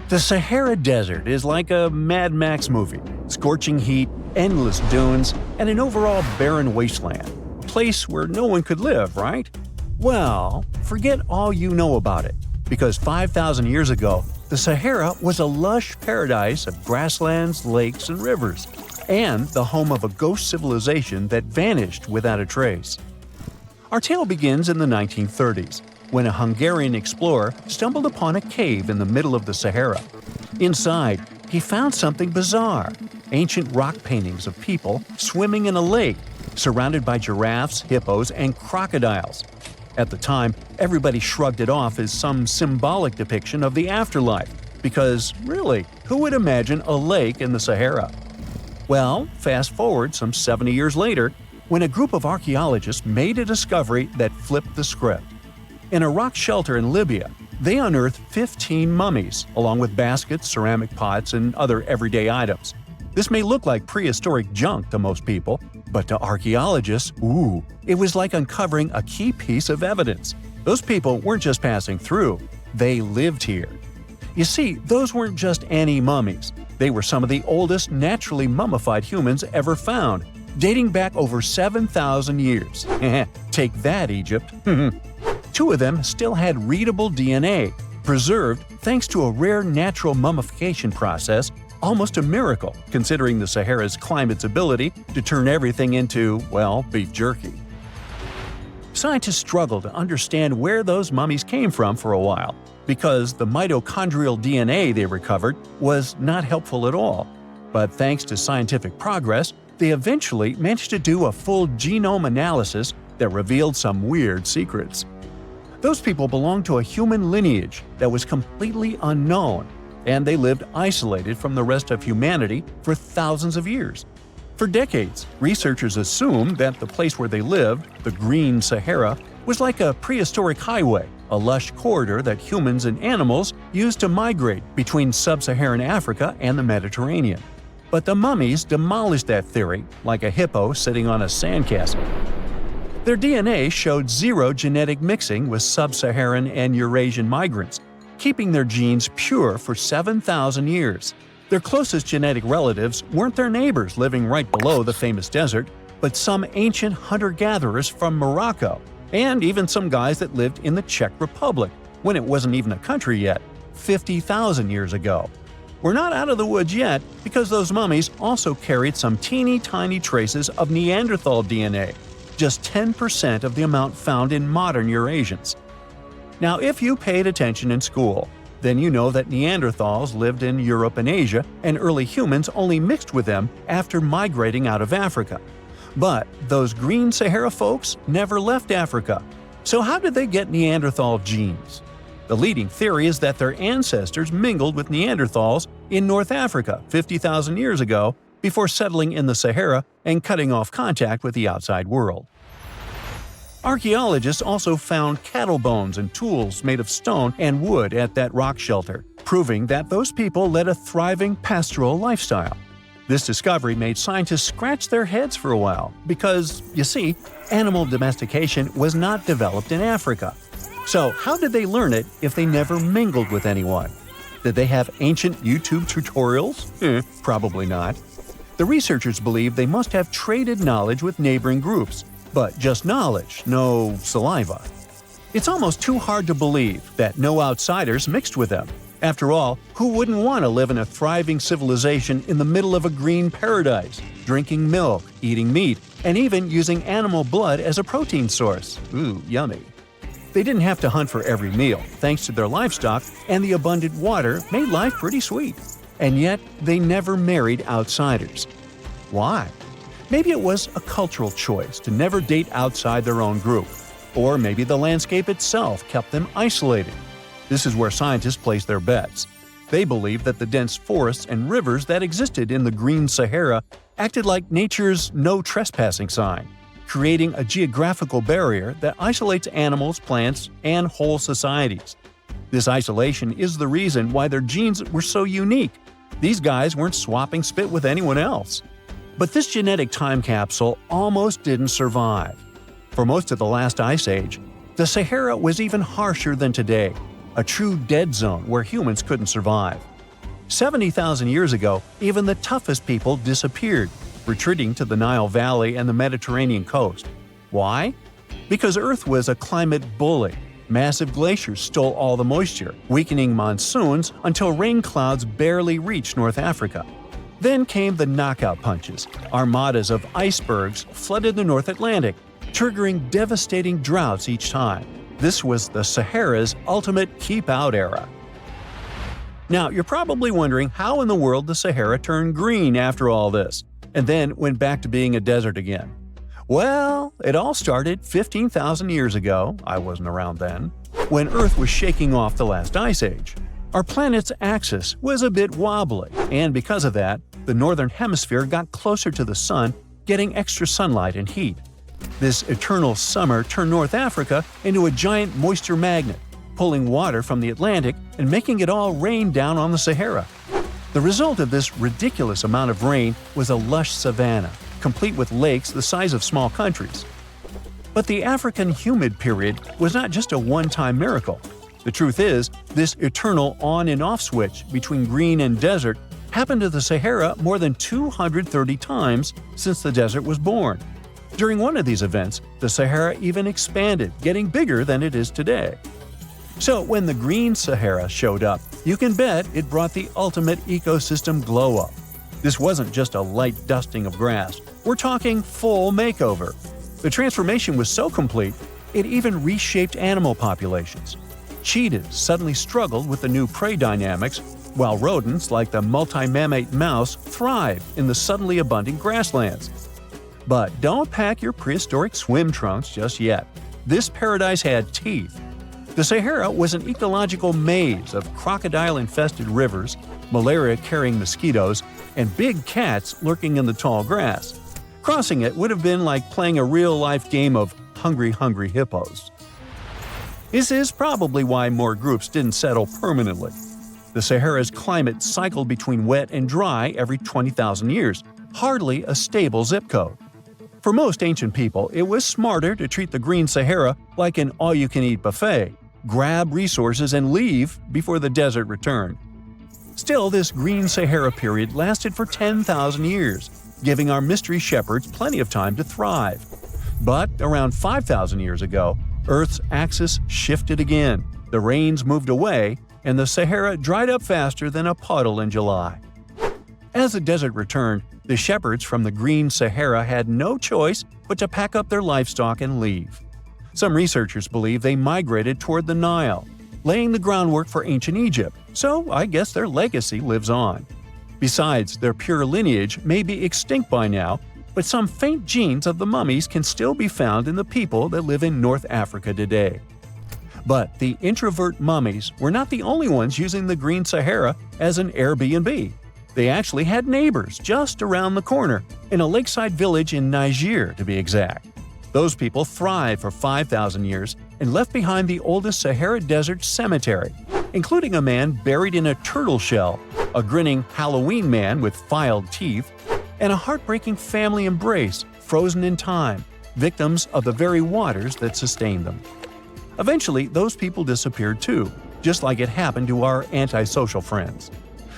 The Sahara Desert is like a Mad Max movie. Scorching heat, endless dunes, and an overall barren wasteland. A place where no one could live, right? Well, forget all you know about it. Because 5,000 years ago, the Sahara was a lush paradise of grasslands, lakes, and rivers, and the home of a ghost civilization that vanished without a trace. Our tale begins in the 1930s, when a Hungarian explorer stumbled upon a cave in the middle of the Sahara. Inside, he found something bizarre: ancient rock paintings of people swimming in a lake, surrounded by giraffes, hippos, and crocodiles. At the time, everybody shrugged it off as some symbolic depiction of the afterlife, because, really, who would imagine a lake in the Sahara? Well, fast forward some 70 years later, when a group of archaeologists made a discovery that flipped the script. In a rock shelter in Libya, they unearthed 15 mummies, along with baskets, ceramic pots, and other everyday items. This may look like prehistoric junk to most people, but to archaeologists, it was like uncovering a key piece of evidence. Those people weren't just passing through, they lived here. You see, those weren't just any mummies. They were some of the oldest naturally mummified humans ever found, dating back over 7,000 years. Take that, Egypt. Two of them still had readable DNA, preserved thanks to a rare natural mummification process, almost a miracle considering the Sahara's climate's ability to turn everything into, well, beef jerky. Scientists struggled to understand where those mummies came from for a while, because the mitochondrial DNA they recovered was not helpful at all. But thanks to scientific progress, they eventually managed to do a full genome analysis that revealed some weird secrets. Those people belonged to a human lineage that was completely unknown, and they lived isolated from the rest of humanity for thousands of years. For decades, researchers assumed that the place where they lived, the Green Sahara, was like a prehistoric highway, a lush corridor that humans and animals used to migrate between sub-Saharan Africa and the Mediterranean. But the mummies demolished that theory, like a hippo sitting on a sandcastle. Their DNA showed zero genetic mixing with sub-Saharan and Eurasian migrants, keeping their genes pure for 7,000 years. Their closest genetic relatives weren't their neighbors living right below the famous desert, but some ancient hunter-gatherers from Morocco, and even some guys that lived in the Czech Republic, when it wasn't even a country yet, 50,000 years ago. We're not out of the woods yet, because those mummies also carried some teeny-tiny traces of Neanderthal DNA, just 10% of the amount found in modern Eurasians. Now, if you paid attention in school, then you know that Neanderthals lived in Europe and Asia, and early humans only mixed with them after migrating out of Africa. But those Green Sahara folks never left Africa. So how did they get Neanderthal genes? The leading theory is that their ancestors mingled with Neanderthals in North Africa 50,000 years ago before settling in the Sahara and cutting off contact with the outside world. Archaeologists also found cattle bones and tools made of stone and wood at that rock shelter, proving that those people led a thriving pastoral lifestyle. This discovery made scientists scratch their heads for a while because, you see, animal domestication was not developed in Africa. So how did they learn it if they never mingled with anyone? Did they have ancient YouTube tutorials? Probably not. The researchers believe they must have traded knowledge with neighboring groups, but just knowledge, no saliva. It's almost too hard to believe that no outsiders mixed with them. After all, who wouldn't want to live in a thriving civilization in the middle of a green paradise, drinking milk, eating meat, and even using animal blood as a protein source? Ooh, yummy. They didn't have to hunt for every meal, thanks to their livestock, and the abundant water made life pretty sweet. And yet, they never married outsiders. Why? Maybe it was a cultural choice to never date outside their own group. Or maybe the landscape itself kept them isolated. This is where scientists place their bets. They believe that the dense forests and rivers that existed in the Green Sahara acted like nature's no trespassing sign, creating a geographical barrier that isolates animals, plants, and whole societies. This isolation is the reason why their genes were so unique. These guys weren't swapping spit with anyone else. But this genetic time capsule almost didn't survive. For most of the last ice age, the Sahara was even harsher than today, a true dead zone where humans couldn't survive. 70,000 years ago, even the toughest people disappeared, retreating to the Nile Valley and the Mediterranean coast. Why? Because Earth was a climate bully. Massive glaciers stole all the moisture, weakening monsoons until rain clouds barely reached North Africa. Then came the knockout punches. Armadas of icebergs flooded the North Atlantic, triggering devastating droughts each time. This was the Sahara's ultimate keep-out era. Now, you're probably wondering how in the world the Sahara turned green after all this, and then went back to being a desert again. Well, it all started 15,000 years ago, I wasn't around then, when Earth was shaking off the last ice age. Our planet's axis was a bit wobbly, and because of that, the northern hemisphere got closer to the sun, getting extra sunlight and heat. This eternal summer turned North Africa into a giant moisture magnet, pulling water from the Atlantic and making it all rain down on the Sahara. The result of this ridiculous amount of rain was a lush savanna, complete with lakes the size of small countries. But the African humid period was not just a one-time miracle. The truth is, this eternal on and off switch between green and desert happened to the Sahara more than 230 times since the desert was born. During one of these events, the Sahara even expanded, getting bigger than it is today. So when the green Sahara showed up, you can bet it brought the ultimate ecosystem glow-up. This wasn't just a light dusting of grass. We're talking full makeover. The transformation was so complete, it even reshaped animal populations. Cheetahs suddenly struggled with the new prey dynamics, while rodents like the multi-mammate mouse thrived in the suddenly abundant grasslands. But don't pack your prehistoric swim trunks just yet. This paradise had teeth. The Sahara was an ecological maze of crocodile-infested rivers, malaria-carrying mosquitoes, and big cats lurking in the tall grass. Crossing it would have been like playing a real-life game of Hungry Hungry Hippos. This is probably why more groups didn't settle permanently. The Sahara's climate cycled between wet and dry every 20,000 years, hardly a stable zip code. For most ancient people, it was smarter to treat the green Sahara like an all-you-can-eat buffet, grab resources and leave before the desert returned. Still, this green Sahara period lasted for 10,000 years, giving our mystery shepherds plenty of time to thrive. But around 5,000 years ago, Earth's axis shifted again, the rains moved away, and the Sahara dried up faster than a puddle in July. As the desert returned, the shepherds from the green Sahara had no choice but to pack up their livestock and leave. Some researchers believe they migrated toward the Nile, laying the groundwork for ancient Egypt, so I guess their legacy lives on. Besides, their pure lineage may be extinct by now, but some faint genes of the mummies can still be found in the people that live in North Africa today. But the introvert mummies were not the only ones using the green Sahara as an Airbnb. They actually had neighbors just around the corner, in a lakeside village in Niger to be exact. Those people thrived for 5,000 years and left behind the oldest Sahara Desert cemetery, including a man buried in a turtle shell, a grinning Halloween man with filed teeth, and a heartbreaking family embrace frozen in time, victims of the very waters that sustained them. Eventually, those people disappeared too, just like it happened to our antisocial friends.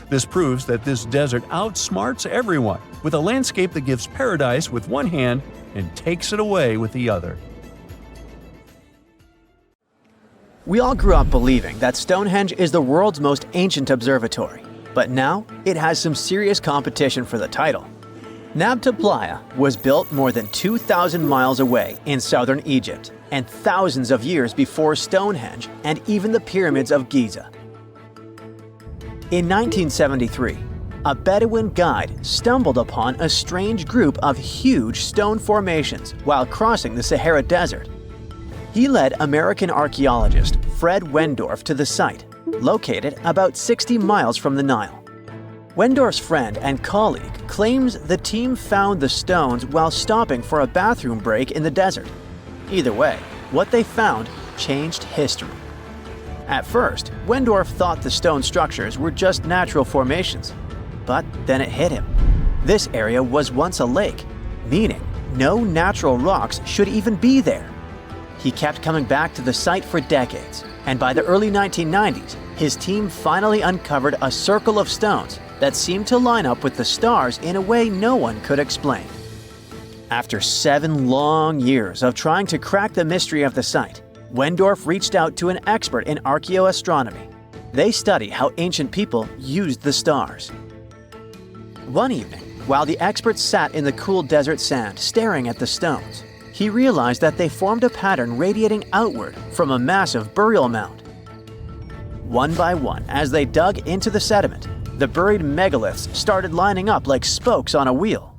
This proves that this desert outsmarts everyone, with a landscape that gives paradise with one hand and takes it away with the other. We all grew up believing that Stonehenge is the world's most ancient observatory, but now it has some serious competition for the title. Nabta Playa was built more than 2,000 miles away in southern Egypt, and thousands of years before Stonehenge and even the pyramids of Giza. In 1973, a Bedouin guide stumbled upon a strange group of huge stone formations while crossing the Sahara Desert. He led American archaeologist Fred Wendorf to the site, located about 60 miles from the Nile. Wendorf's friend and colleague claims the team found the stones while stopping for a bathroom break in the desert. Either way, what they found changed history. At first, Wendorf thought the stone structures were just natural formations. But then it hit him. This area was once a lake, meaning no natural rocks should even be there. He kept coming back to the site for decades, and by the early 1990s, his team finally uncovered a circle of stones that seemed to line up with the stars in a way no one could explain. After 7 long years of trying to crack the mystery of the site, Wendorf reached out to an expert in archaeoastronomy. They study how ancient people used the stars. One evening, while the expert sat in the cool desert sand staring at the stones, he realized that they formed a pattern radiating outward from a massive burial mound. One by one, as they dug into the sediment, the buried megaliths started lining up like spokes on a wheel.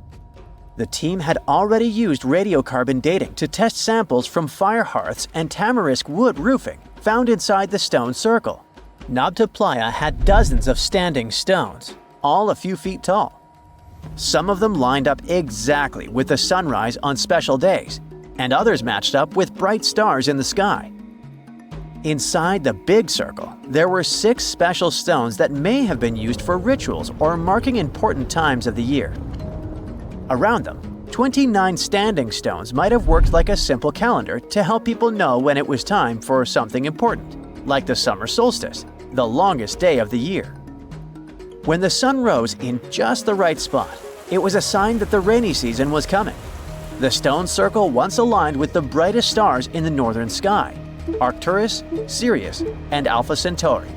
The team had already used radiocarbon dating to test samples from fire hearths and tamarisk wood roofing found inside the stone circle. Nabta Playa had dozens of standing stones, all a few feet tall. Some of them lined up exactly with the sunrise on special days, and others matched up with bright stars in the sky. Inside the big circle, there were 6 special stones that may have been used for rituals or marking important times of the year. Around them, 29 standing stones might have worked like a simple calendar to help people know when it was time for something important, like the summer solstice, the longest day of the year. When the sun rose in just the right spot, it was a sign that the rainy season was coming. The stone circle once aligned with the brightest stars in the northern sky: Arcturus, Sirius, and Alpha Centauri.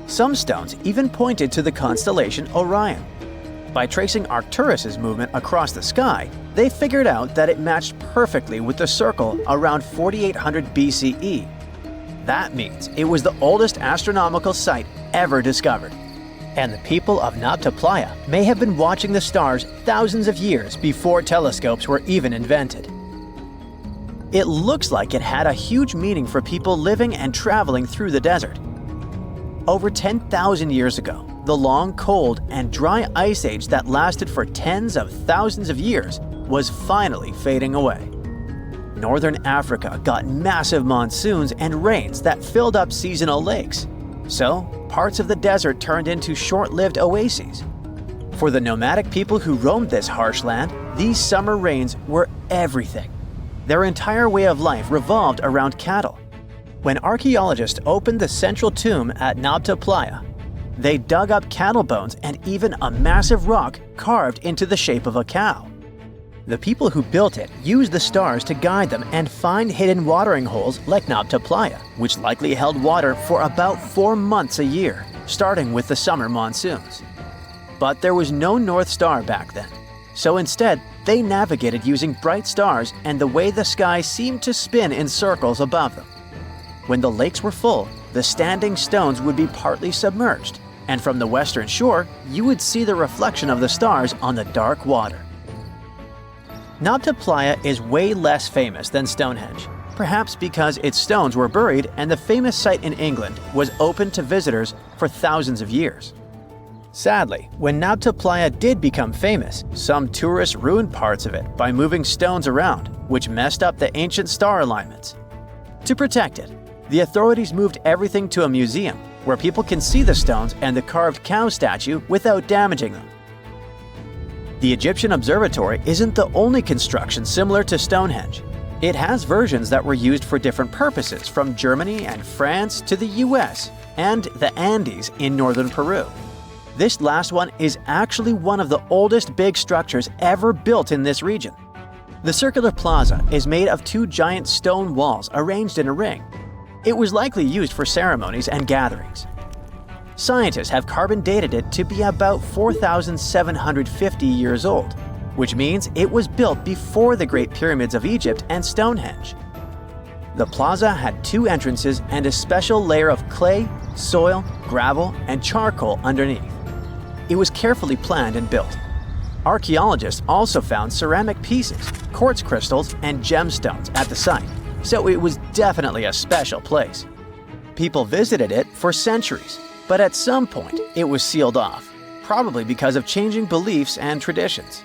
Some stones even pointed to the constellation Orion. By tracing Arcturus's movement across the sky, they figured out that it matched perfectly with the circle around 4800 BCE. That means it was the oldest astronomical site ever discovered. And the people of Nabta Playa may have been watching the stars thousands of years before telescopes were even invented. It looks like it had a huge meaning for people living and traveling through the desert. Over 10,000 years ago, the long, cold, and dry ice age that lasted for tens of thousands of years was finally fading away. Northern Africa got massive monsoons and rains that filled up seasonal lakes. So, parts of the desert turned into short-lived oases. For the nomadic people who roamed this harsh land, these summer rains were everything. Their entire way of life revolved around cattle. When archaeologists opened the central tomb at Nabta Playa, they dug up cattle bones and even a massive rock carved into the shape of a cow. The people who built it used the stars to guide them and find hidden watering holes like Nabta Playa, which likely held water for about 4 months a year, starting with the summer monsoons. But there was no North Star back then, so instead, they navigated using bright stars and the way the sky seemed to spin in circles above them. When the lakes were full, the standing stones would be partly submerged, and from the western shore, you would see the reflection of the stars on the dark water. Nabta Playa is way less famous than Stonehenge, perhaps because its stones were buried and the famous site in England was open to visitors for thousands of years. Sadly, when Nabta Playa did become famous, some tourists ruined parts of it by moving stones around, which messed up the ancient star alignments. To protect it, the authorities moved everything to a museum where people can see the stones and the carved cow statue without damaging them. The Egyptian observatory isn't the only construction similar to Stonehenge. It has versions that were used for different purposes, from Germany and France to the US and the Andes in northern Peru. This last one is actually one of the oldest big structures ever built in this region. The circular plaza is made of 2 giant stone walls arranged in a ring. It was likely used for ceremonies and gatherings. Scientists have carbon dated it to be about 4,750 years old, which means it was built before the Great Pyramids of Egypt and Stonehenge. The plaza had 2 entrances and a special layer of clay, soil, gravel, and charcoal underneath. It was carefully planned and built. Archaeologists also found ceramic pieces, quartz crystals, and gemstones at the site, so it was definitely a special place. People visited it for centuries, but at some point it was sealed off, probably because of changing beliefs and traditions.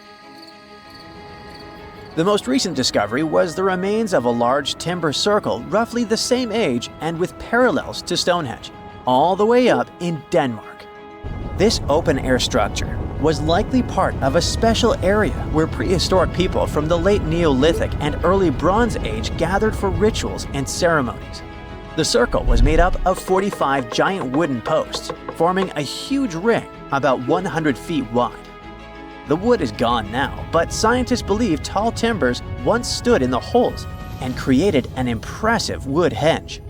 The most recent discovery was the remains of a large timber circle roughly the same age and with parallels to Stonehenge, all the way up in Denmark. This open-air structure was likely part of a special area where prehistoric people from the late Neolithic and early Bronze Age gathered for rituals and ceremonies. The circle was made up of 45 giant wooden posts, forming a huge ring about 100 feet wide. The wood is gone now, but scientists believe tall timbers once stood in the holes and created an impressive wood henge.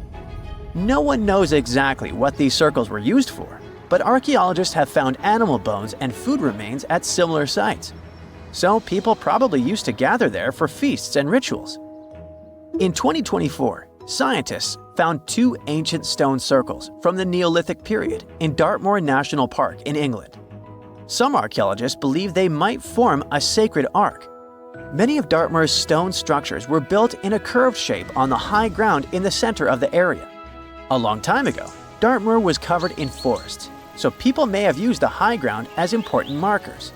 No one knows exactly what these circles were used for, but archaeologists have found animal bones and food remains at similar sites. So people probably used to gather there for feasts and rituals. In 2024, scientists found 2 ancient stone circles from the Neolithic period in Dartmoor National Park in England. Some archaeologists believe they might form a sacred ark. Many of Dartmoor's stone structures were built in a curved shape on the high ground in the center of the area. A long time ago, Dartmoor was covered in forests, so people may have used the high ground as important markers.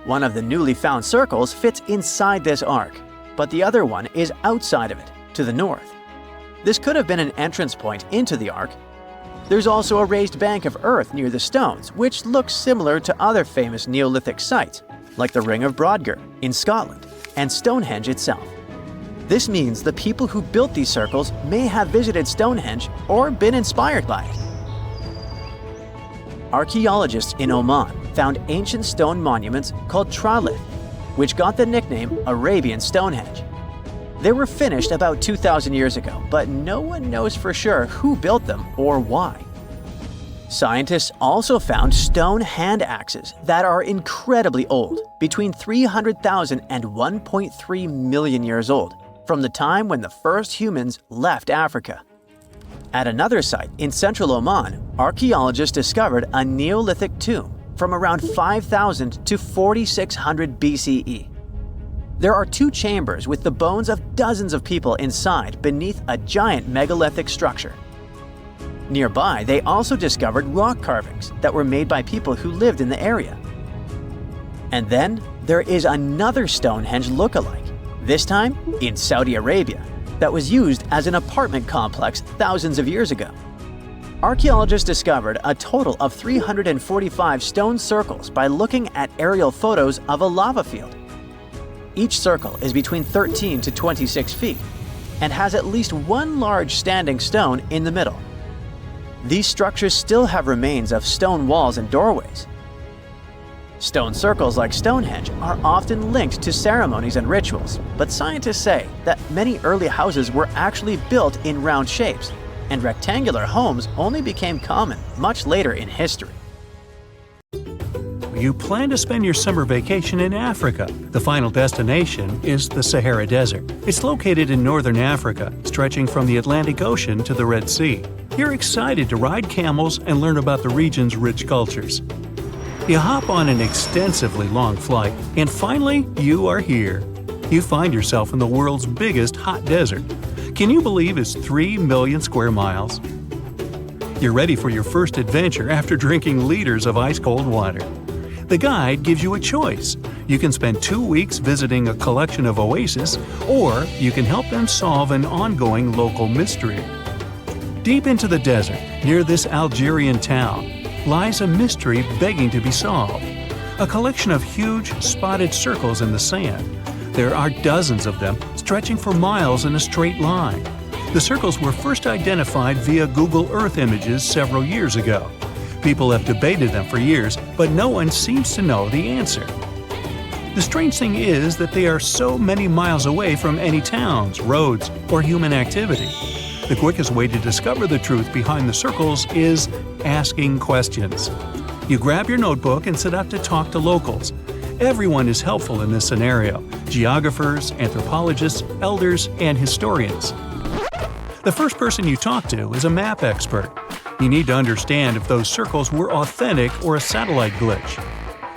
One of the newly found circles fits inside this ark, but the other one is outside of it, to the north. This could have been an entrance point into the ark. There's also a raised bank of earth near the stones, which looks similar to other famous Neolithic sites, like the Ring of Brodgar in Scotland and Stonehenge itself. This means the people who built these circles may have visited Stonehenge or been inspired by it. Archaeologists in Oman found ancient stone monuments called tralith, which got the nickname Arabian Stonehenge. They were finished about 2,000 years ago, but no one knows for sure who built them or why. Scientists also found stone hand axes that are incredibly old, between 300,000 and 1.3 million years old, from the time when the first humans left Africa. At another site in central Oman, archaeologists discovered a Neolithic tomb from around 5,000 to 4,600 BCE. There are 2 chambers with the bones of dozens of people inside beneath a giant megalithic structure. Nearby, they also discovered rock carvings that were made by people who lived in the area. And then there is another Stonehenge look-alike, this time in Saudi Arabia, that was used as an apartment complex thousands of years ago. Archaeologists discovered a total of 345 stone circles by looking at aerial photos of a lava field. Each circle is between 13 to 26 feet and has at least one large standing stone in the middle. These structures still have remains of stone walls and doorways. Stone circles like Stonehenge are often linked to ceremonies and rituals, but scientists say that many early houses were actually built in round shapes, and rectangular homes only became common much later in history. You plan to spend your summer vacation in Africa. The final destination is the Sahara Desert. It's located in northern Africa, stretching from the Atlantic Ocean to the Red Sea. You're excited to ride camels and learn about the region's rich cultures. You hop on an extensively long flight, and finally, you are here. You find yourself in the world's biggest hot desert. Can you believe it's 3 million square miles? You're ready for your first adventure after drinking liters of ice-cold water. The guide gives you a choice. You can spend 2 weeks visiting a collection of oases, or you can help them solve an ongoing local mystery. Deep into the desert, near this Algerian town, lies a mystery begging to be solved. A collection of huge, spotted circles in the sand. There are dozens of them, stretching for miles in a straight line. The circles were first identified via Google Earth images several years ago. People have debated them for years, but no one seems to know the answer. The strange thing is that they are so many miles away from any towns, roads, or human activity. The quickest way to discover the truth behind the circles is asking questions. You grab your notebook and set out to talk to locals. Everyone is helpful in this scenario: geographers, anthropologists, elders, and historians. The first person you talk to is a map expert. You need to understand if those circles were authentic or a satellite glitch.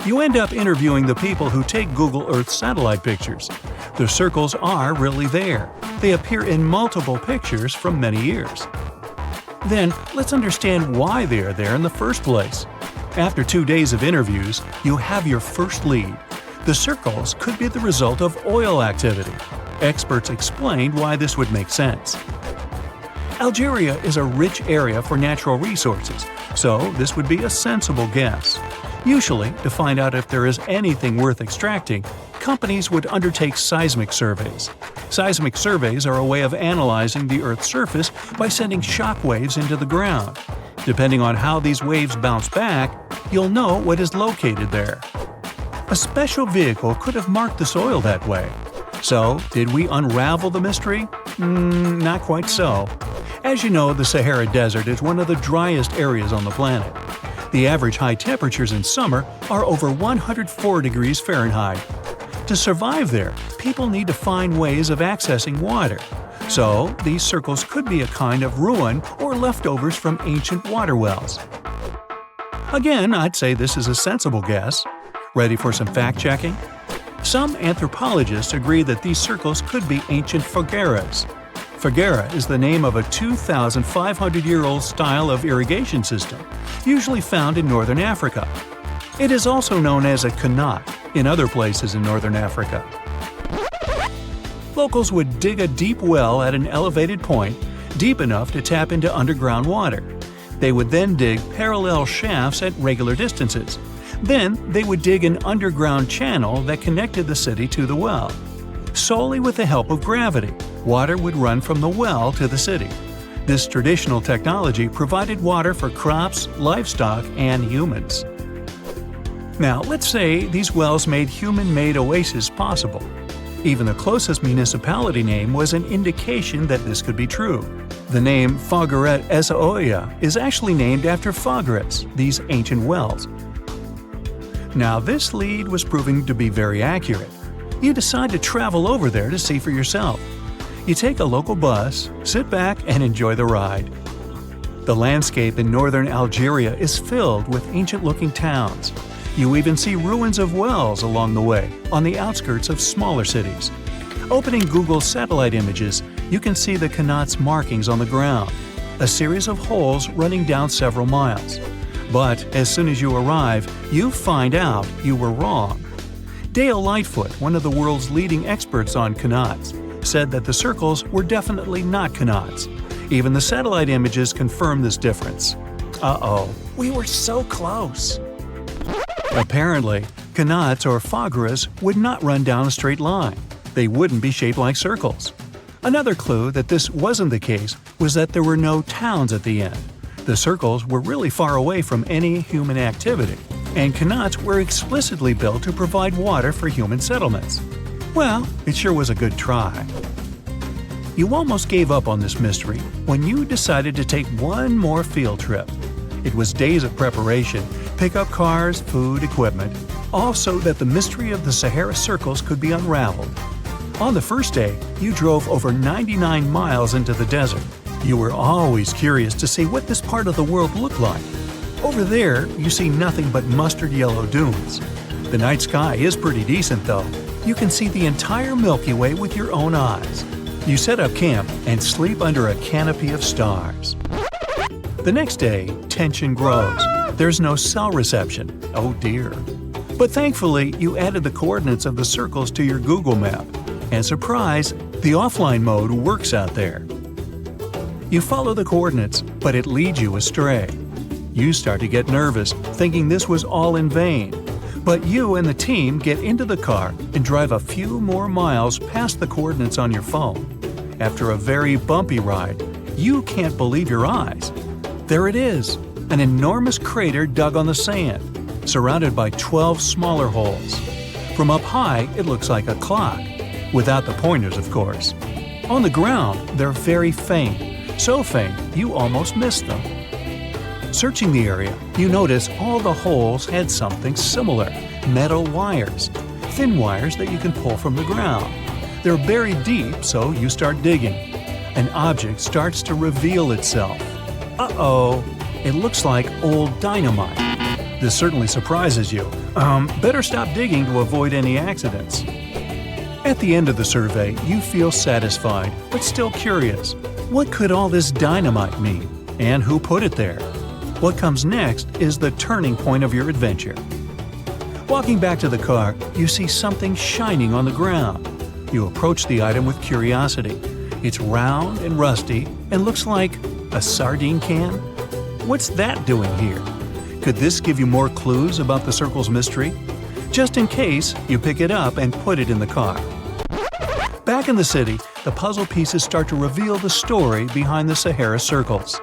You end up interviewing the people who take Google Earth satellite pictures. The circles are really there. They appear in multiple pictures from many years. Then, let's understand why they are there in the first place. After 2 days of interviews, you have your first lead. The circles could be the result of oil activity. Experts explained why this would make sense. Algeria is a rich area for natural resources, so this would be a sensible guess. Usually, to find out if there is anything worth extracting, companies would undertake seismic surveys. Seismic surveys are a way of analyzing the Earth's surface by sending shock waves into the ground. Depending on how these waves bounce back, you'll know what is located there. A special vehicle could have marked the soil that way. So, did we unravel the mystery? Not quite so. As you know, the Sahara Desert is one of the driest areas on the planet. The average high temperatures in summer are over 104 degrees Fahrenheit. To survive there, people need to find ways of accessing water. So, these circles could be a kind of ruin or leftovers from ancient water wells. Again, I'd say this is a sensible guess. Ready for some fact-checking? Some anthropologists agree that these circles could be ancient fogueras. Foguera is the name of a 2,500-year-old style of irrigation system, usually found in northern Africa. It is also known as a qanat in other places in northern Africa. Locals would dig a deep well at an elevated point, deep enough to tap into underground water. They would then dig parallel shafts at regular distances. Then, they would dig an underground channel that connected the city to the well. Solely with the help of gravity, water would run from the well to the city. This traditional technology provided water for crops, livestock, and humans. Now, let's say these wells made human-made oases possible. Even the closest municipality name was an indication that this could be true. The name Fogueret Essaouira is actually named after Fogueras, these ancient wells. Now, this lead was proving to be very accurate. You decide to travel over there to see for yourself. You take a local bus, sit back, and enjoy the ride. The landscape in northern Algeria is filled with ancient-looking towns. You even see ruins of wells along the way, on the outskirts of smaller cities. Opening Google satellite images, you can see the qanat's markings on the ground, a series of holes running down several miles. But as soon as you arrive, you find out you were wrong. Dale Lightfoot, one of the world's leading experts on qanats, said that the circles were definitely not qanats. Even the satellite images confirm this difference. Uh-oh, we were so close. Apparently, qanats or fogueras would not run down a straight line. They wouldn't be shaped like circles. Another clue that this wasn't the case was that there were no towns at the end. The circles were really far away from any human activity, and qanats were explicitly built to provide water for human settlements. Well, it sure was a good try. You almost gave up on this mystery when you decided to take one more field trip. It was days of preparation, pick up cars, food, equipment, all so that the mystery of the Sahara Circles could be unraveled. On the first day, you drove over 99 miles into the desert. You were always curious to see what this part of the world looked like. Over there, you see nothing but mustard yellow dunes. The night sky is pretty decent though. You can see the entire Milky Way with your own eyes. You set up camp and sleep under a canopy of stars. The next day, tension grows. There's no cell reception. Oh dear. But thankfully, you added the coordinates of the circles to your Google map. And surprise, the offline mode works out there. You follow the coordinates, but it leads you astray. You start to get nervous, thinking this was all in vain. But you and the team get into the car and drive a few more miles past the coordinates on your phone. After a very bumpy ride, you can't believe your eyes. There it is, an enormous crater dug on the sand, surrounded by 12 smaller holes. From up high, it looks like a clock, without the pointers, of course. On the ground, they're very faint. So faint, you almost missed them. Searching the area, you notice all the holes had something similar: metal wires. Thin wires that you can pull from the ground. They're buried deep, so you start digging. An object starts to reveal itself. Uh-oh, it looks like old dynamite. This certainly surprises you. Better stop digging to avoid any accidents. At the end of the survey, you feel satisfied, but still curious. What could all this dynamite mean? And who put it there? What comes next is the turning point of your adventure. Walking back to the car, you see something shining on the ground. You approach the item with curiosity. It's round and rusty and looks like a sardine can. What's that doing here? Could this give you more clues about the circle's mystery? Just in case, you pick it up and put it in the car. Back in the city, the puzzle pieces start to reveal the story behind the Sahara circles.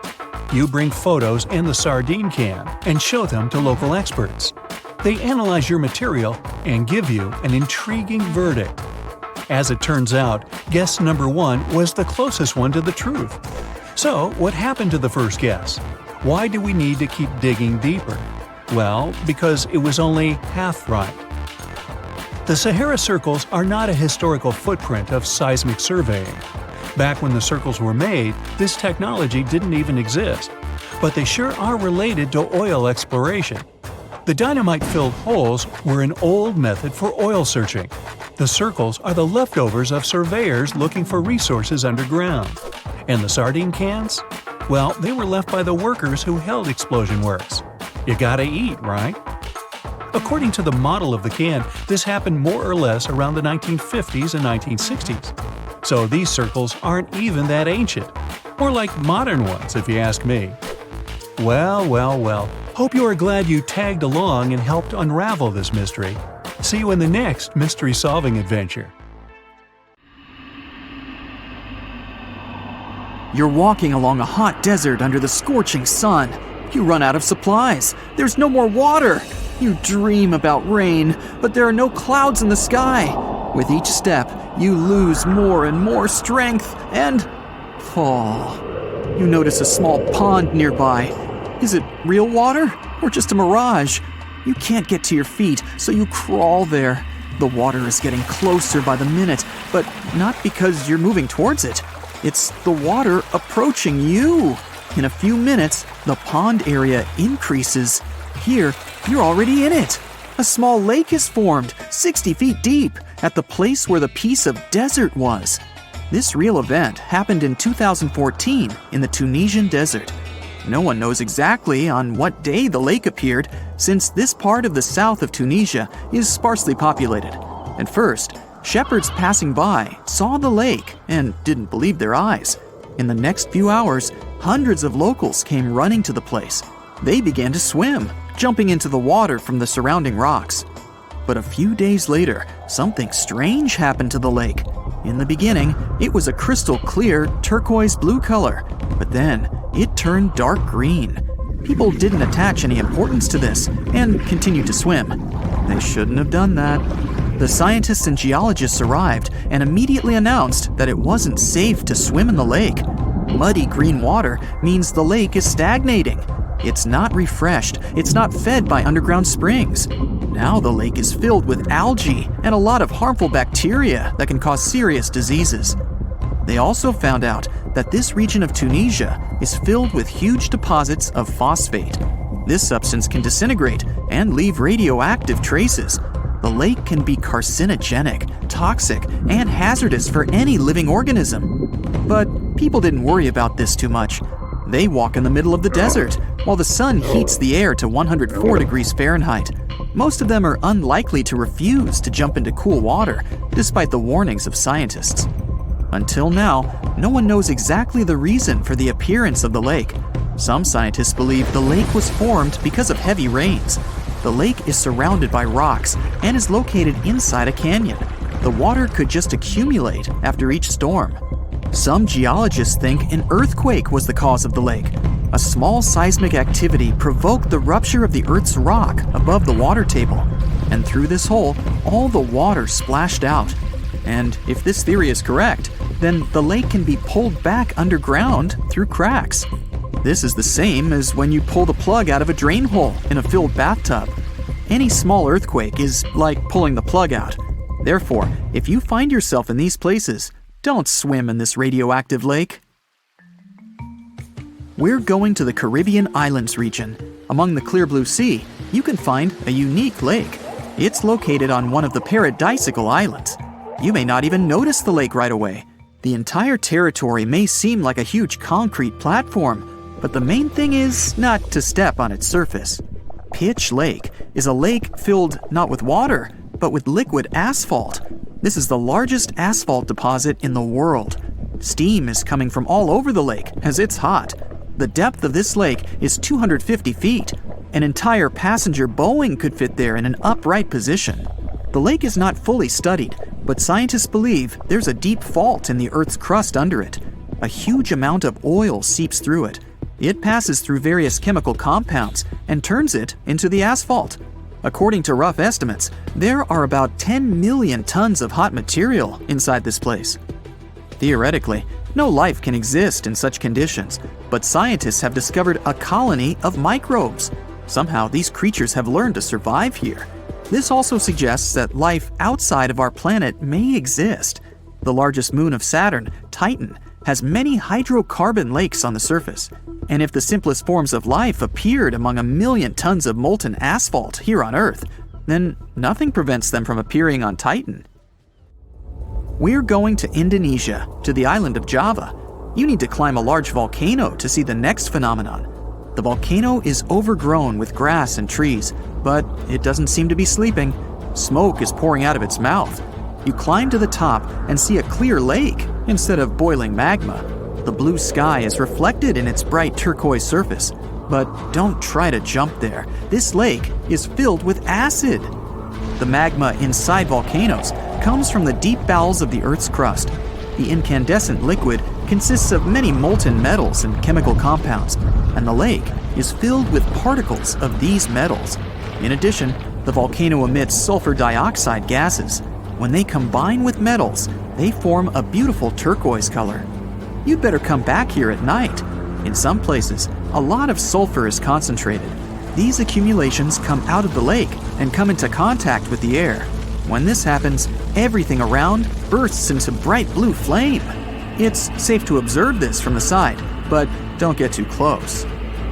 You bring photos and the sardine can and show them to local experts. They analyze your material and give you an intriguing verdict. As it turns out, guess number 1 was the closest one to the truth. So, what happened to the first guess? Why do we need to keep digging deeper? Well, because it was only half right. The Sahara circles are not a historical footprint of seismic surveying. Back when the circles were made, this technology didn't even exist. But they sure are related to oil exploration. The dynamite-filled holes were an old method for oil searching. The circles are the leftovers of surveyors looking for resources underground. And the sardine cans? Well, they were left by the workers who held explosion works. You gotta eat, right? According to the model of the can, this happened more or less around the 1950s and 1960s. So these circles aren't even that ancient. More like modern ones, if you ask me. Well. Hope you are glad you tagged along and helped unravel this mystery. See you in the next mystery-solving adventure. You're walking along a hot desert under the scorching sun. You run out of supplies. There's no more water. You dream about rain, but there are no clouds in the sky. With each step, you lose more and more strength and fall. You notice a small pond nearby. Is it real water or just a mirage? You can't get to your feet, so you crawl there. The water is getting closer by the minute, but not because you're moving towards it. It's the water approaching you. In a few minutes, the pond area increases. Here, you're already in it. A small lake is formed, 60 feet deep, at the place where the piece of desert was. This real event happened in 2014 in the Tunisian desert. No one knows exactly on what day the lake appeared, since this part of the south of Tunisia is sparsely populated. At first, shepherds passing by saw the lake and didn't believe their eyes. In the next few hours, hundreds of locals came running to the place. They began to swim, jumping into the water from the surrounding rocks. But a few days later, something strange happened to the lake. In the beginning, it was a crystal clear turquoise blue color, but then it turned dark green. People didn't attach any importance to this and continued to swim. They shouldn't have done that. The scientists and geologists arrived and immediately announced that it wasn't safe to swim in the lake. Muddy green water means the lake is stagnating. It's not refreshed, it's not fed by underground springs. Now the lake is filled with algae and a lot of harmful bacteria that can cause serious diseases. They also found out that this region of Tunisia is filled with huge deposits of phosphate. This substance can disintegrate and leave radioactive traces. The lake can be carcinogenic, toxic, and hazardous for any living organism. But people didn't worry about this too much. They walk in the middle of the desert, while the sun heats the air to 104 degrees Fahrenheit. Most of them are unlikely to refuse to jump into cool water, despite the warnings of scientists. Until now, no one knows exactly the reason for the appearance of the lake. Some scientists believe the lake was formed because of heavy rains. The lake is surrounded by rocks and is located inside a canyon. The water could just accumulate after each storm. Some geologists think an earthquake was the cause of the lake. A small seismic activity provoked the rupture of the Earth's rock above the water table, and through this hole, all the water splashed out. And if this theory is correct, then the lake can be pulled back underground through cracks. This is the same as when you pull the plug out of a drain hole in a filled bathtub. Any small earthquake is like pulling the plug out. Therefore, if you find yourself in these places, don't swim in this radioactive lake. We're going to the Caribbean Islands region. Among the clear blue sea, you can find a unique lake. It's located on one of the paradisical islands. You may not even notice the lake right away. The entire territory may seem like a huge concrete platform, but the main thing is not to step on its surface. Pitch Lake is a lake filled not with water, but with liquid asphalt. This is the largest asphalt deposit in the world. Steam is coming from all over the lake as it's hot. The depth of this lake is 250 feet. An entire passenger Boeing could fit there in an upright position. The lake is not fully studied, But scientists believe there's a deep fault in the Earth's crust under it. A huge amount of oil seeps through it. It passes through various chemical compounds and turns it into the asphalt. According to rough estimates, there are about 10 million tons of hot material inside this place. Theoretically, no life can exist in such conditions, but scientists have discovered a colony of microbes. Somehow, these creatures have learned to survive here. This also suggests that life outside of our planet may exist. The largest moon of Saturn, Titan, has many hydrocarbon lakes on the surface. And if the simplest forms of life appeared among 1 million tons of molten asphalt here on Earth, then nothing prevents them from appearing on Titan. We're going to Indonesia, to the island of Java. You need to climb a large volcano to see the next phenomenon. The volcano is overgrown with grass and trees, but it doesn't seem to be sleeping. Smoke is pouring out of its mouth. You climb to the top and see a clear lake instead of boiling magma. The blue sky is reflected in its bright turquoise surface. But don't try to jump there. This lake is filled with acid. The magma inside volcanoes comes from the deep bowels of the Earth's crust. The incandescent liquid consists of many molten metals and chemical compounds, and the lake is filled with particles of these metals. In addition, the volcano emits sulfur dioxide gases. When they combine with metals, they form a beautiful turquoise color. You'd better come back here at night. In some places, a lot of sulfur is concentrated. These accumulations come out of the lake and come into contact with the air. When this happens, everything around bursts into bright blue flame. It's safe to observe this from the side, but don't get too close.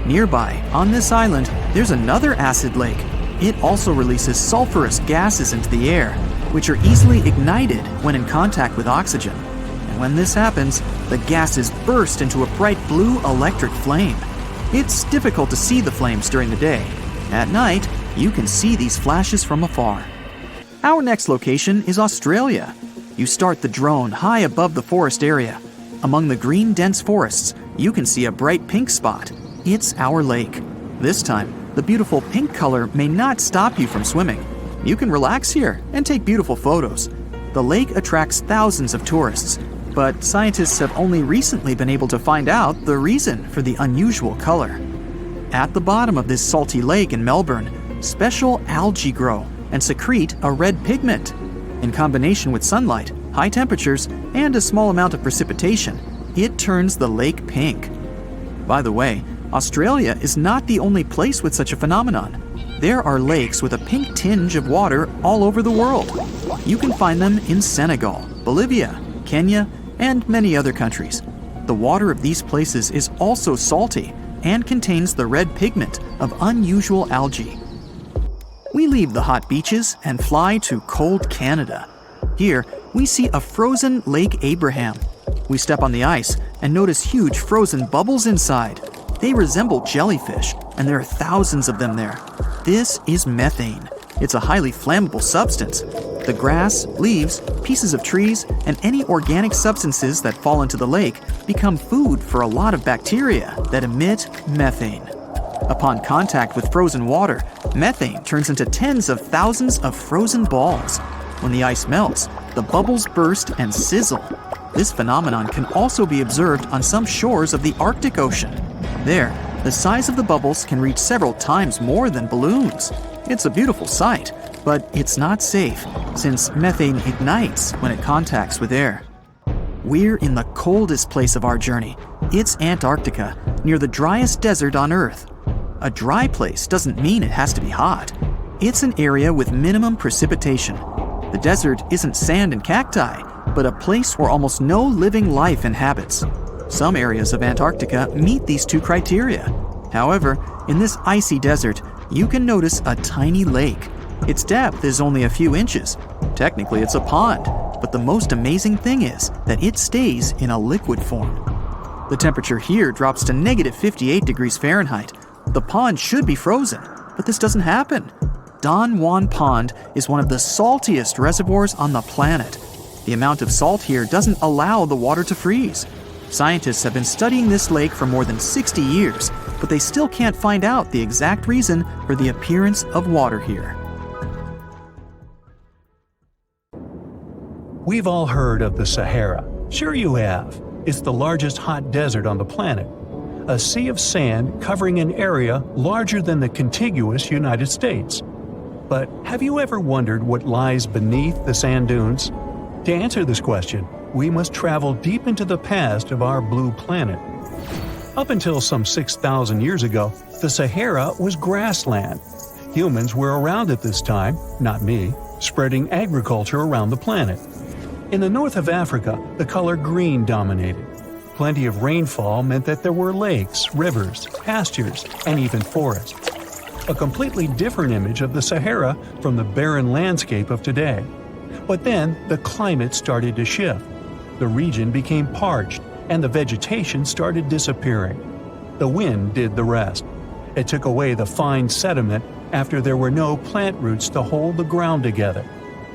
Nearby, on this island, there's another acid lake. It also releases sulfurous gases into the air, which are easily ignited when in contact with oxygen. And when this happens, the gases burst into a bright blue electric flame. It's difficult to see the flames during the day. At night, you can see these flashes from afar. Our next location is Australia. You start the drone high above the forest area. Among the green dense forests, you can see a bright pink spot. It's our lake. This time, the beautiful pink color may not stop you from swimming. You can relax here and take beautiful photos. The lake attracts thousands of tourists, but scientists have only recently been able to find out the reason for the unusual color. At the bottom of this salty lake in Melbourne, special algae grow and secrete a red pigment. In combination with sunlight, high temperatures, and a small amount of precipitation, it turns the lake pink. By the way, Australia is not the only place with such a phenomenon. There are lakes with a pink tinge of water all over the world. You can find them in Senegal, Bolivia, Kenya, and many other countries. The water of these places is also salty and contains the red pigment of unusual algae. We leave the hot beaches and fly to cold Canada. Here, we see a frozen Lake Abraham. We step on the ice and notice huge frozen bubbles inside. They resemble jellyfish, and there are thousands of them there. This is methane. It's a highly flammable substance. The grass, leaves, pieces of trees, and any organic substances that fall into the lake become food for a lot of bacteria that emit methane. Upon contact with frozen water, methane turns into tens of thousands of frozen balls. When the ice melts, the bubbles burst and sizzle. This phenomenon can also be observed on some shores of the Arctic Ocean. There, the size of the bubbles can reach several times more than balloons. It's a beautiful sight, but it's not safe, since methane ignites when it contacts with air. We're in the coldest place of our journey. It's Antarctica, near the driest desert on Earth. A dry place doesn't mean it has to be hot. It's an area with minimum precipitation. The desert isn't sand and cacti, but a place where almost no living life inhabits. Some areas of Antarctica meet these two criteria. However, in this icy desert, you can notice a tiny lake. Its depth is only a few inches. Technically, it's a pond, but the most amazing thing is that it stays in a liquid form. The temperature here drops to -58 degrees Fahrenheit. The pond should be frozen, but this doesn't happen. Don Juan Pond is one of the saltiest reservoirs on the planet. The amount of salt here doesn't allow the water to freeze. Scientists have been studying this lake for more than 60 years, but they still can't find out the exact reason for the appearance of water here. We've all heard of the Sahara. Sure you have. It's the largest hot desert on the planet. A sea of sand covering an area larger than the contiguous United States. But have you ever wondered what lies beneath the sand dunes? To answer this question, we must travel deep into the past of our blue planet. Up until some 6,000 years ago, the Sahara was grassland. Humans were around at this time, not me, spreading agriculture around the planet. In the north of Africa, the color green dominated. Plenty of rainfall meant that there were lakes, rivers, pastures, and even forests. A completely different image of the Sahara from the barren landscape of today. But then the climate started to shift. The region became parched, and the vegetation started disappearing. The wind did the rest. It took away the fine sediment after there were no plant roots to hold the ground together.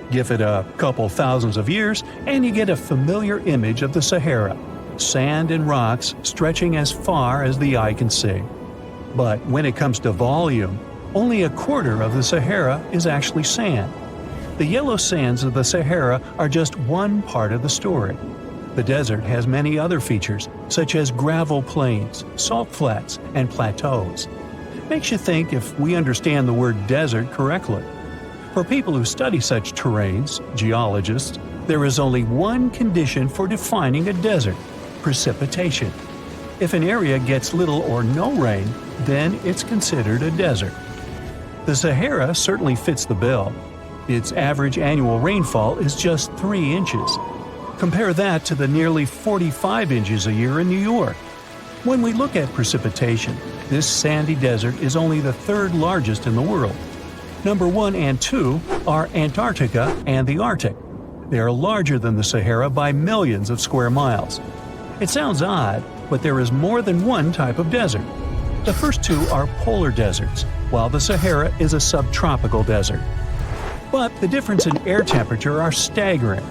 Give it a couple thousands of years, and you get a familiar image of the Sahara. Sand and rocks stretching as far as the eye can see. But when it comes to volume, only a quarter of the Sahara is actually sand. The yellow sands of the Sahara are just one part of the story. The desert has many other features, such as gravel plains, salt flats, and plateaus. Makes you think if we understand the word desert correctly. For people who study such terrains, geologists, there is only one condition for defining a desert: precipitation. If an area gets little or no rain, then it's considered a desert. The Sahara certainly fits the bill. Its average annual rainfall is just 3 inches. Compare that to the nearly 45 inches a year in New York. When we look at precipitation, this sandy desert is only the third largest in the world. Number 1 and 2 are Antarctica and the Arctic. They are larger than the Sahara by millions of square miles. It sounds odd, but there is more than one type of desert. The first two are polar deserts, while the Sahara is a subtropical desert. But the difference in air temperature are staggering.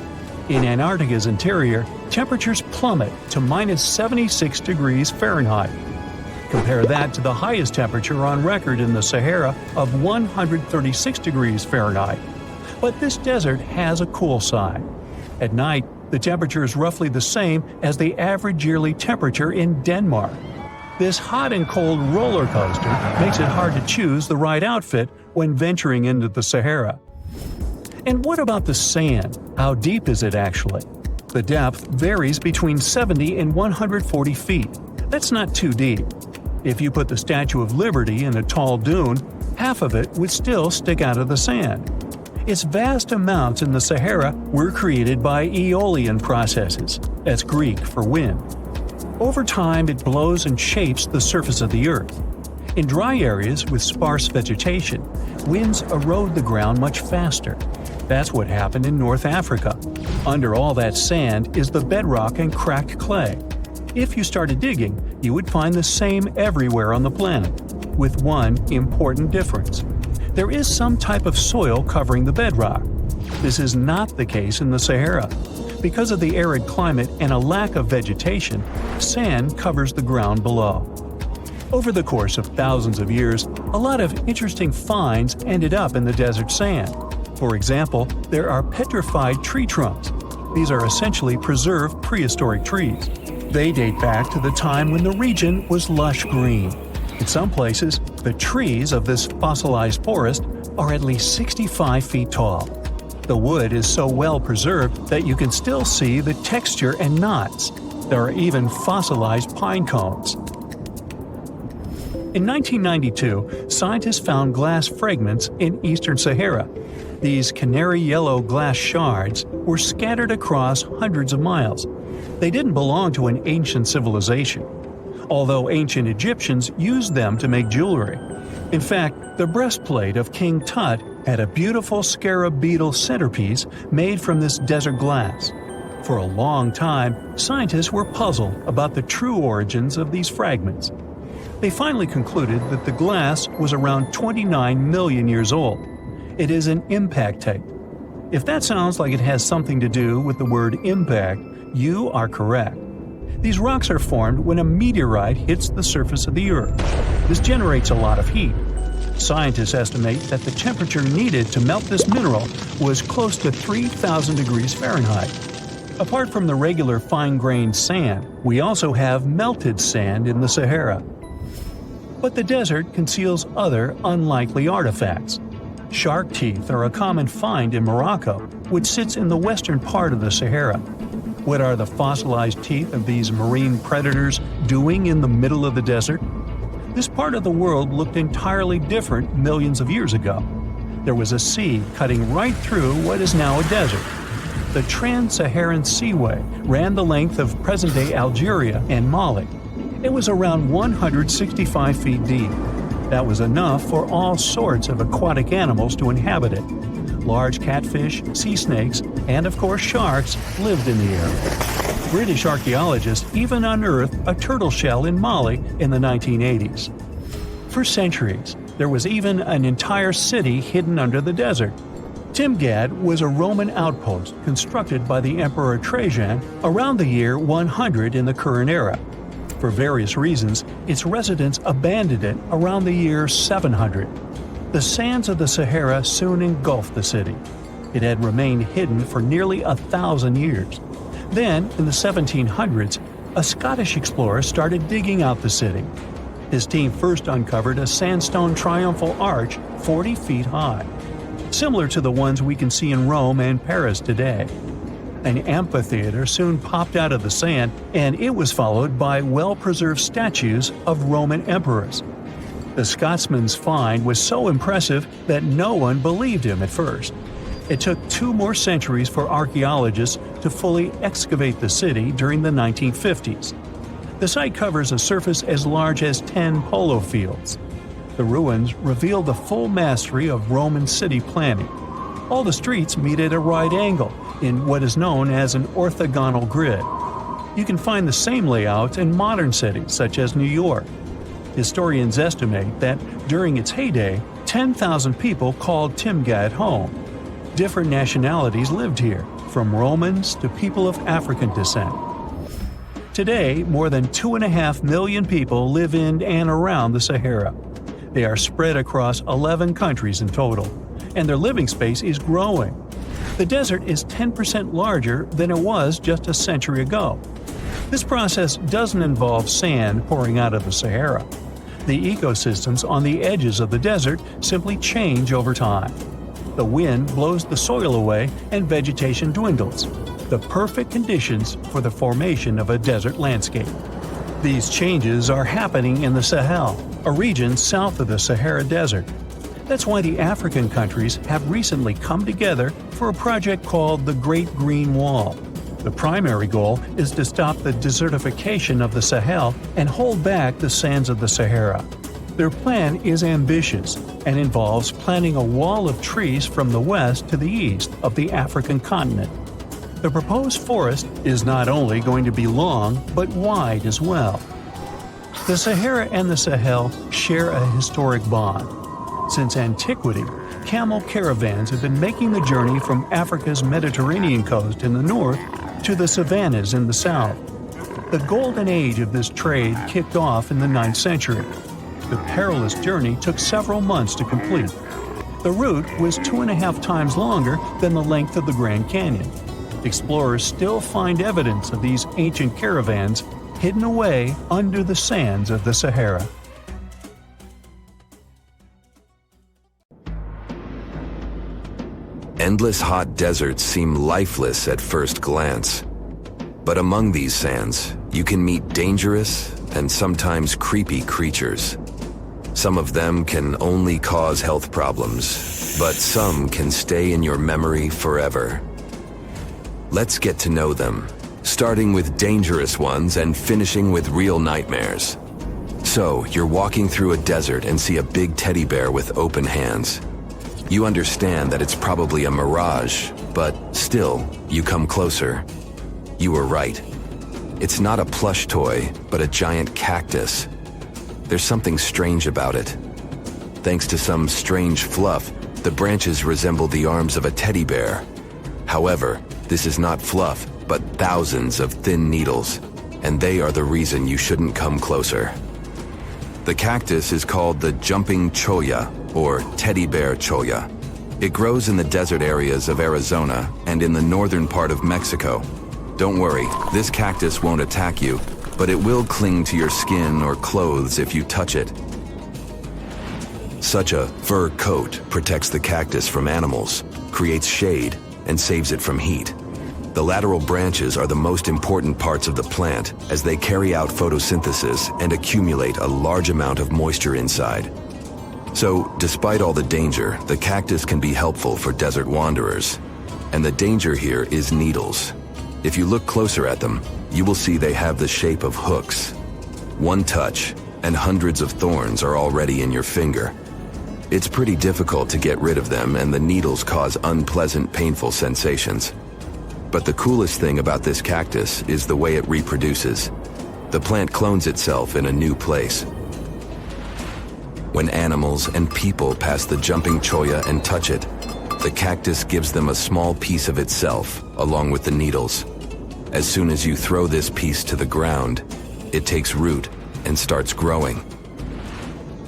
In Antarctica's interior, temperatures plummet to minus 76 degrees Fahrenheit. Compare that to the highest temperature on record in the Sahara of 136 degrees Fahrenheit. But this desert has a cool side. At night, the temperature is roughly the same as the average yearly temperature in Denmark. This hot and cold roller coaster makes it hard to choose the right outfit when venturing into the Sahara. And what about the sand? How deep is it actually? The depth varies between 70 and 140 feet. That's not too deep. If you put the Statue of Liberty in a tall dune, half of it would still stick out of the sand. Its vast amounts in the Sahara were created by aeolian processes. That's Greek for wind. Over time, it blows and shapes the surface of the earth. In dry areas with sparse vegetation, winds erode the ground much faster. That's what happened in North Africa. Under all that sand is the bedrock and cracked clay. If you started digging, you would find the same everywhere on the planet, with one important difference. There is some type of soil covering the bedrock. This is not the case in the Sahara. Because of the arid climate and a lack of vegetation, sand covers the ground below. Over the course of thousands of years, a lot of interesting finds ended up in the desert sand. For example, there are petrified tree trunks. These are essentially preserved prehistoric trees. They date back to the time when the region was lush green. In some places, the trees of this fossilized forest are at least 65 feet tall. The wood is so well preserved that you can still see the texture and knots. There are even fossilized pine cones. In 1992, scientists found glass fragments in eastern Sahara. These canary yellow glass shards were scattered across hundreds of miles. They didn't belong to an ancient civilization, although ancient Egyptians used them to make jewelry. In fact, the breastplate of King Tut had a beautiful scarab beetle centerpiece made from this desert glass. For a long time, scientists were puzzled about the true origins of these fragments. They finally concluded that the glass was around 29 million years old. It is an impact tape. If that sounds like it has something to do with the word impact, you are correct. These rocks are formed when a meteorite hits the surface of the Earth. This generates a lot of heat. Scientists estimate that the temperature needed to melt this mineral was close to 3,000 degrees Fahrenheit. Apart from the regular fine-grained sand, we also have melted sand in the Sahara. But the desert conceals other unlikely artifacts. Shark teeth are a common find in Morocco, which sits in the western part of the Sahara. What are the fossilized teeth of these marine predators doing in the middle of the desert? This part of the world looked entirely different millions of years ago. There was a sea cutting right through what is now a desert. The Trans-Saharan Seaway ran the length of present-day Algeria and Mali. It was around 165 feet deep. That was enough for all sorts of aquatic animals to inhabit it. Large catfish, sea snakes, and of course sharks lived in the area. British archaeologists even unearthed a turtle shell in Mali in the 1980s. For centuries, there was even an entire city hidden under the desert. Timgad was a Roman outpost constructed by the Emperor Trajan around the year 100 in the current era. For various reasons, its residents abandoned it around the year 700. The sands of the Sahara soon engulfed the city. It had remained hidden for nearly 1,000 years. Then, in the 1700s, a Scottish explorer started digging out the city. His team first uncovered a sandstone triumphal arch 40 feet high, similar to the ones we can see in Rome and Paris today. An amphitheater soon popped out of the sand, and it was followed by well-preserved statues of Roman emperors. The Scotsman's find was so impressive that no one believed him at first. It took 2 more centuries for archaeologists to fully excavate the city during the 1950s. The site covers a surface as large as 10 polo fields. The ruins reveal the full mastery of Roman city planning. All the streets meet at a right angle in what is known as an orthogonal grid. You can find the same layout in modern cities such as New York. Historians estimate that during its heyday, 10,000 people called Timgad home. Different nationalities lived here, from Romans to people of African descent. Today, more than 2.5 million people live in and around the Sahara. They are spread across 11 countries in total, and their living space is growing. The desert is 10% larger than it was just a century ago. This process doesn't involve sand pouring out of the Sahara. The ecosystems on the edges of the desert simply change over time. The wind blows the soil away and vegetation dwindles. The perfect conditions for the formation of a desert landscape. These changes are happening in the Sahel, a region south of the Sahara Desert. That's why the African countries have recently come together for a project called the Great Green Wall. The primary goal is to stop the desertification of the Sahel and hold back the sands of the Sahara. Their plan is ambitious and involves planting a wall of trees from the west to the east of the African continent. The proposed forest is not only going to be long, but wide as well. The Sahara and the Sahel share a historic bond. Since antiquity, camel caravans have been making the journey from Africa's Mediterranean coast in the north to the savannas in the south. The golden age of this trade kicked off in the 9th century. The perilous journey took several months to complete. The route was 2.5 times longer than the length of the Grand Canyon. Explorers still find evidence of these ancient caravans hidden away under the sands of the Sahara. Endless hot deserts seem lifeless at first glance. But among these sands, you can meet dangerous and sometimes creepy creatures. Some of them can only cause health problems, but some can stay in your memory forever. Let's get to know them, starting with dangerous ones and finishing with real nightmares. So, you're walking through a desert and see a big teddy bear with open hands. You understand that it's probably a mirage, but still, you come closer. You were right. It's not a plush toy, but a giant cactus. There's something strange about it. Thanks to some strange fluff, the branches resemble the arms of a teddy bear. However, this is not fluff, but thousands of thin needles, and they are the reason you shouldn't come closer. The cactus is called the jumping cholla, or teddy bear cholla. It grows in the desert areas of Arizona and in the northern part of Mexico. Don't worry, this cactus won't attack you, but it will cling to your skin or clothes if you touch it. Such a fur coat protects the cactus from animals, creates shade, and saves it from heat. The lateral branches are the most important parts of the plant as they carry out photosynthesis and accumulate a large amount of moisture inside. So, despite all the danger, the cactus can be helpful for desert wanderers. And the danger here is needles. If you look closer at them, you will see they have the shape of hooks. One touch, and hundreds of thorns are already in your finger. It's pretty difficult to get rid of them, and the needles cause unpleasant, painful sensations. But the coolest thing about this cactus is the way it reproduces. The plant clones itself in a new place. When animals and people pass the jumping cholla and touch it, the cactus gives them a small piece of itself, along with the needles. As soon as you throw this piece to the ground, it takes root and starts growing.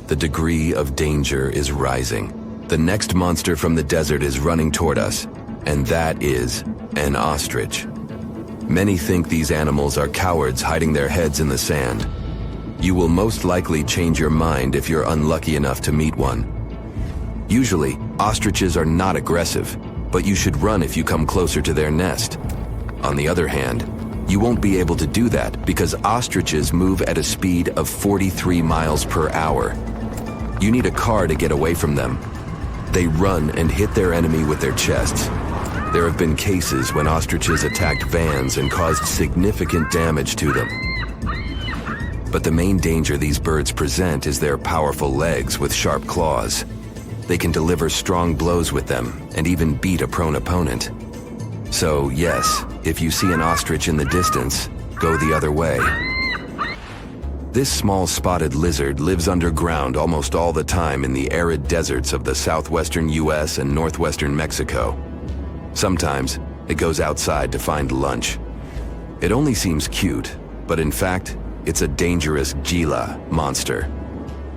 The degree of danger is rising. The next monster from the desert is running toward us, and that is an ostrich. Many think these animals are cowards hiding their heads in the sand. You will most likely change your mind if you're unlucky enough to meet one. Usually, ostriches are not aggressive, but you should run if you come closer to their nest. On the other hand, you won't be able to do that because ostriches move at a speed of 43 miles per hour. You need a car to get away from them. They run and hit their enemy with their chests. There have been cases when ostriches attacked vans and caused significant damage to them. But the main danger these birds present is their powerful legs with sharp claws. They can deliver strong blows with them and even beat a prone opponent. So yes, if you see an ostrich in the distance, go the other way. This small spotted lizard lives underground almost all the time in the arid deserts of the southwestern US and northwestern Mexico. Sometimes it goes outside to find lunch. It only seems cute, but in fact, it's a dangerous Gila monster.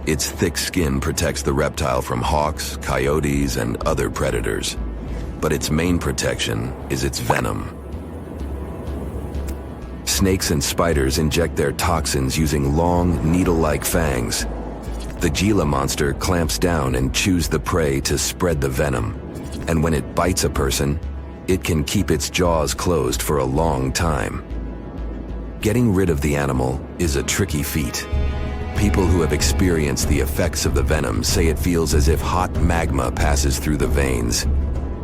Its thick skin protects the reptile from hawks, coyotes, and other predators. But its main protection is its venom. Snakes and spiders inject their toxins using long, needle-like fangs. The Gila monster clamps down and chews the prey to spread the venom. And when it bites a person, it can keep its jaws closed for a long time. Getting rid of the animal is a tricky feat. People who have experienced the effects of the venom say it feels as if hot magma passes through the veins.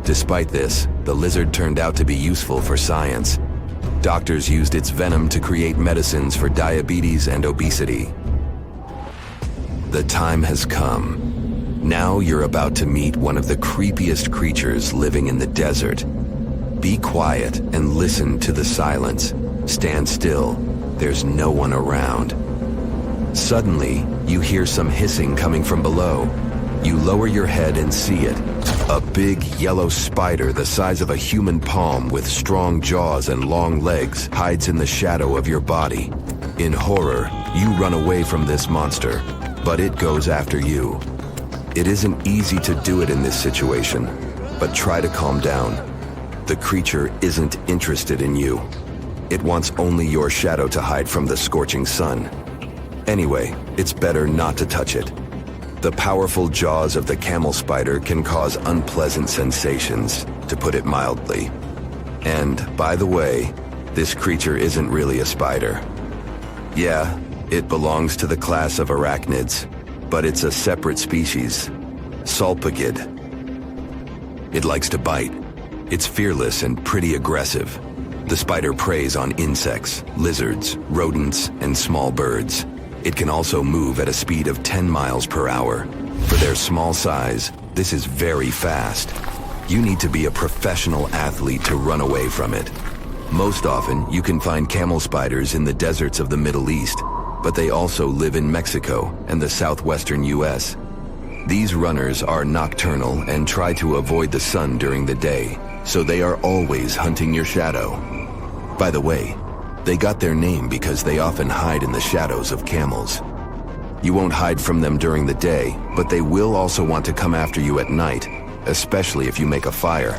Despite this, the lizard turned out to be useful for science. Doctors used its venom to create medicines for diabetes and obesity. The time has come. Now you're about to meet one of the creepiest creatures living in the desert. Be quiet and listen to the silence. Stand still. There's no one around. Suddenly, you hear some hissing coming from below. You lower your head and see it. A big yellow spider the size of a human palm with strong jaws and long legs hides in the shadow of your body. In horror, you run away from this monster, but it goes after you. It isn't easy to do it in this situation, but try to calm down. The creature isn't interested in you. It wants only your shadow to hide from the scorching sun. Anyway, it's better not to touch it. The powerful jaws of the camel spider can cause unpleasant sensations, to put it mildly. And, by the way, this creature isn't really a spider. Yeah, it belongs to the class of arachnids, but it's a separate species, Salpagid. It likes to bite. It's fearless and pretty aggressive. The spider preys on insects, lizards, rodents, and small birds. It can also move at a speed of 10 miles per hour. For their small size, this is very fast. You need to be a professional athlete to run away from it. Most often, you can find camel spiders in the deserts of the Middle East, but they also live in Mexico and the southwestern US. These runners are nocturnal and try to avoid the sun during the day, so they are always hunting your shadow. By the way, they got their name because they often hide in the shadows of camels. You won't hide from them during the day, but they will also want to come after you at night, especially if you make a fire.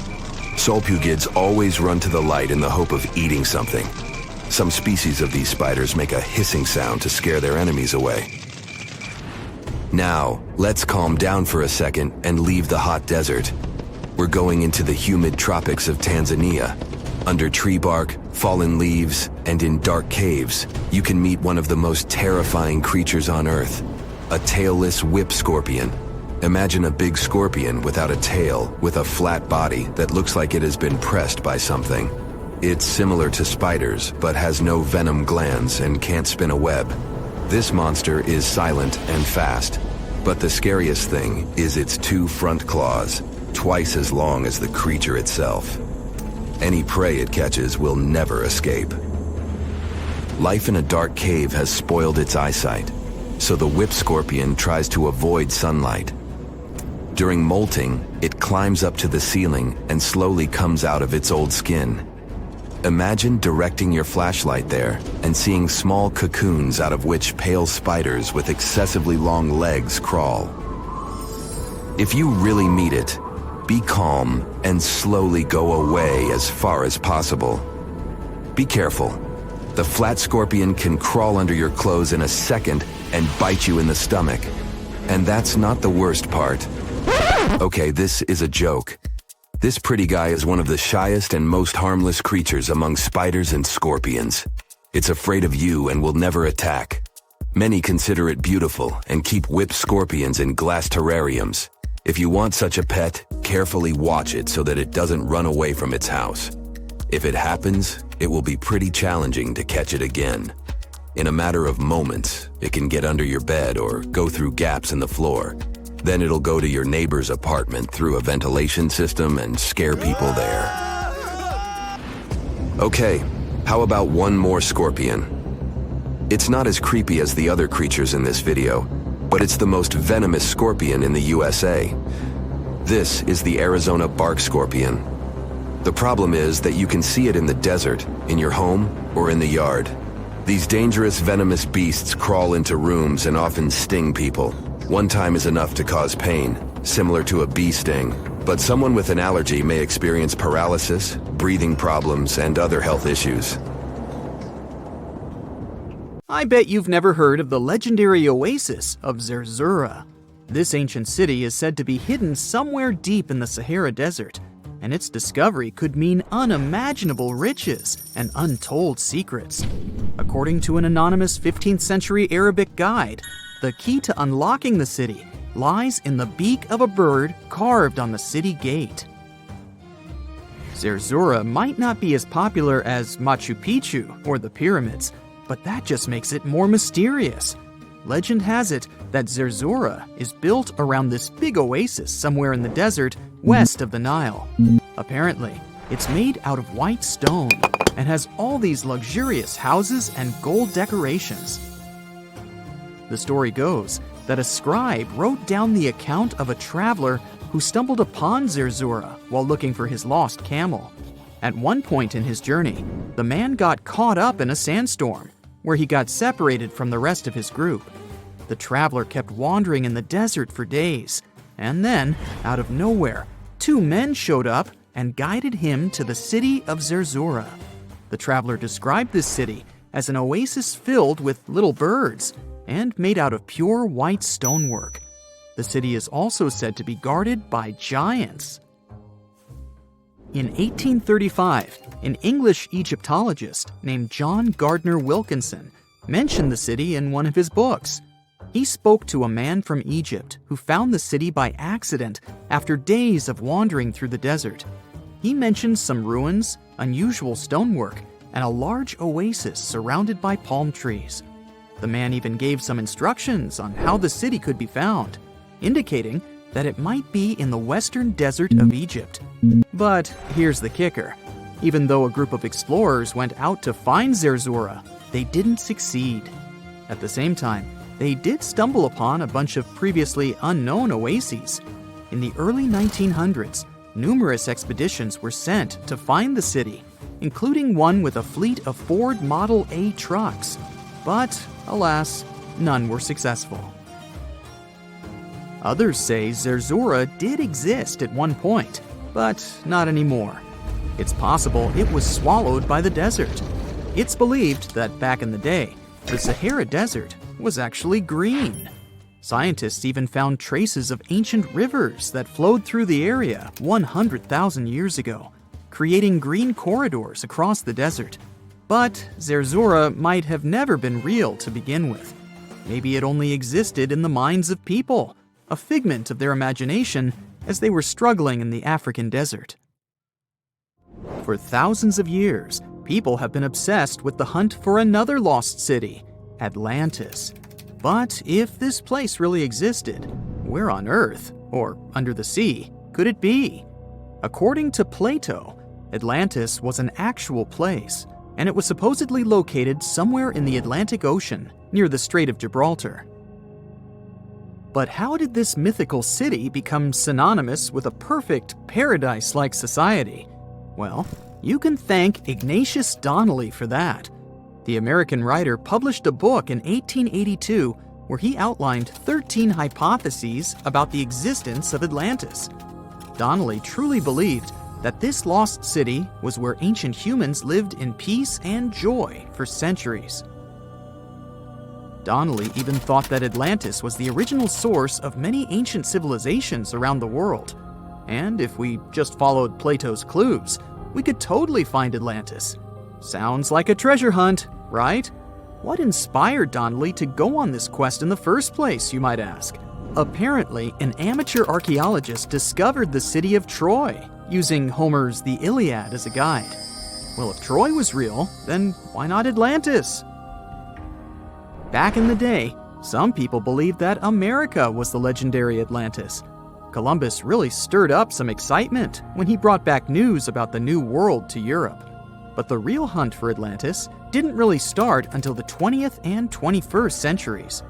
Solpugids always run to the light in the hope of eating something. Some species of these spiders make a hissing sound to scare their enemies away. Now, let's calm down for a second and leave the hot desert. We're going into the humid tropics of Tanzania. Under tree bark, fallen leaves, and in dark caves, you can meet one of the most terrifying creatures on Earth, a tailless whip scorpion. Imagine a big scorpion without a tail, with a flat body that looks like it has been pressed by something. It's similar to spiders, but has no venom glands and can't spin a web. This monster is silent and fast, but the scariest thing is its 2 front claws, twice as long as the creature itself. Any prey it catches will never escape. Life in a dark cave has spoiled its eyesight, so the whip scorpion tries to avoid sunlight. During molting, it climbs up to the ceiling and slowly comes out of its old skin. Imagine directing your flashlight there and seeing small cocoons out of which pale spiders with excessively long legs crawl. If you really meet it, be calm and slowly go away as far as possible. Be careful. The flat scorpion can crawl under your clothes in a second and bite you in the stomach. And that's not the worst part. Okay, this is a joke. This pretty guy is one of the shyest and most harmless creatures among spiders and scorpions. It's afraid of you and will never attack. Many consider it beautiful and keep whip scorpions in glass terrariums. If you want such a pet, carefully watch it so that it doesn't run away from its house. If it happens, it will be pretty challenging to catch it again. In a matter of moments, it can get under your bed or go through gaps in the floor. Then it'll go to your neighbor's apartment through a ventilation system and scare people there. Okay, how about one more scorpion? It's not as creepy as the other creatures in this video, but it's the most venomous scorpion in the USA. This is the Arizona bark scorpion. The problem is that you can see it in the desert, in your home, or in the yard. These dangerous venomous beasts crawl into rooms and often sting people. One time is enough to cause pain, similar to a bee sting, but someone with an allergy may experience paralysis, breathing problems, and other health issues. I bet you've never heard of the legendary oasis of Zerzura. This ancient city is said to be hidden somewhere deep in the Sahara Desert, and its discovery could mean unimaginable riches and untold secrets. According to an anonymous 15th century Arabic guide, the key to unlocking the city lies in the beak of a bird carved on the city gate. Zerzura might not be as popular as Machu Picchu or the pyramids, but that just makes it more mysterious. Legend has it that Zerzura is built around this big oasis somewhere in the desert west of the Nile. Apparently, it's made out of white stone and has all these luxurious houses and gold decorations. The story goes that a scribe wrote down the account of a traveler who stumbled upon Zerzura while looking for his lost camel. At one point in his journey, the man got caught up in a sandstorm, where he got separated from the rest of his group. The traveler kept wandering in the desert for days, and then, out of nowhere, 2 men showed up and guided him to the city of Zerzura. The traveler described this city as an oasis filled with little birds and made out of pure white stonework. The city is also said to be guarded by giants. In 1835, an English Egyptologist named John Gardner Wilkinson mentioned the city in one of his books. He spoke to a man from Egypt who found the city by accident after days of wandering through the desert. He mentioned some ruins, unusual stonework, and a large oasis surrounded by palm trees. The man even gave some instructions on how the city could be found, indicating that it might be in the western desert of Egypt. But here's the kicker. Even though a group of explorers went out to find Zerzura, they didn't succeed. At the same time, they did stumble upon a bunch of previously unknown oases. In the early 1900s, numerous expeditions were sent to find the city, including one with a fleet of Ford Model A trucks. But, alas, none were successful. Others say Zerzura did exist at one point, but not anymore. It's possible it was swallowed by the desert. It's believed that back in the day, the Sahara Desert was actually green. Scientists even found traces of ancient rivers that flowed through the area 100,000 years ago, creating green corridors across the desert. But Zerzura might have never been real to begin with. Maybe it only existed in the minds of people, a figment of their imagination as they were struggling in the African desert. For thousands of years, people have been obsessed with the hunt for another lost city, Atlantis. But if this place really existed, where on Earth, or under the sea, could it be? According to Plato, Atlantis was an actual place, and it was supposedly located somewhere in the Atlantic Ocean, near the Strait of Gibraltar. But how did this mythical city become synonymous with a perfect, paradise-like society? Well, you can thank Ignatius Donnelly for that. The American writer published a book in 1882 where he outlined 13 hypotheses about the existence of Atlantis. Donnelly truly believed that this lost city was where ancient humans lived in peace and joy for centuries. Donnelly even thought that Atlantis was the original source of many ancient civilizations around the world. And if we just followed Plato's clues, we could totally find Atlantis. Sounds like a treasure hunt, right? What inspired Donnelly to go on this quest in the first place, you might ask? Apparently, an amateur archaeologist discovered the city of Troy, using Homer's The Iliad as a guide. Well, if Troy was real, then why not Atlantis? Back in the day, some people believed that America was the legendary Atlantis. Columbus really stirred up some excitement when he brought back news about the New World to Europe. But the real hunt for Atlantis didn't really start until the 20th and 21st centuries.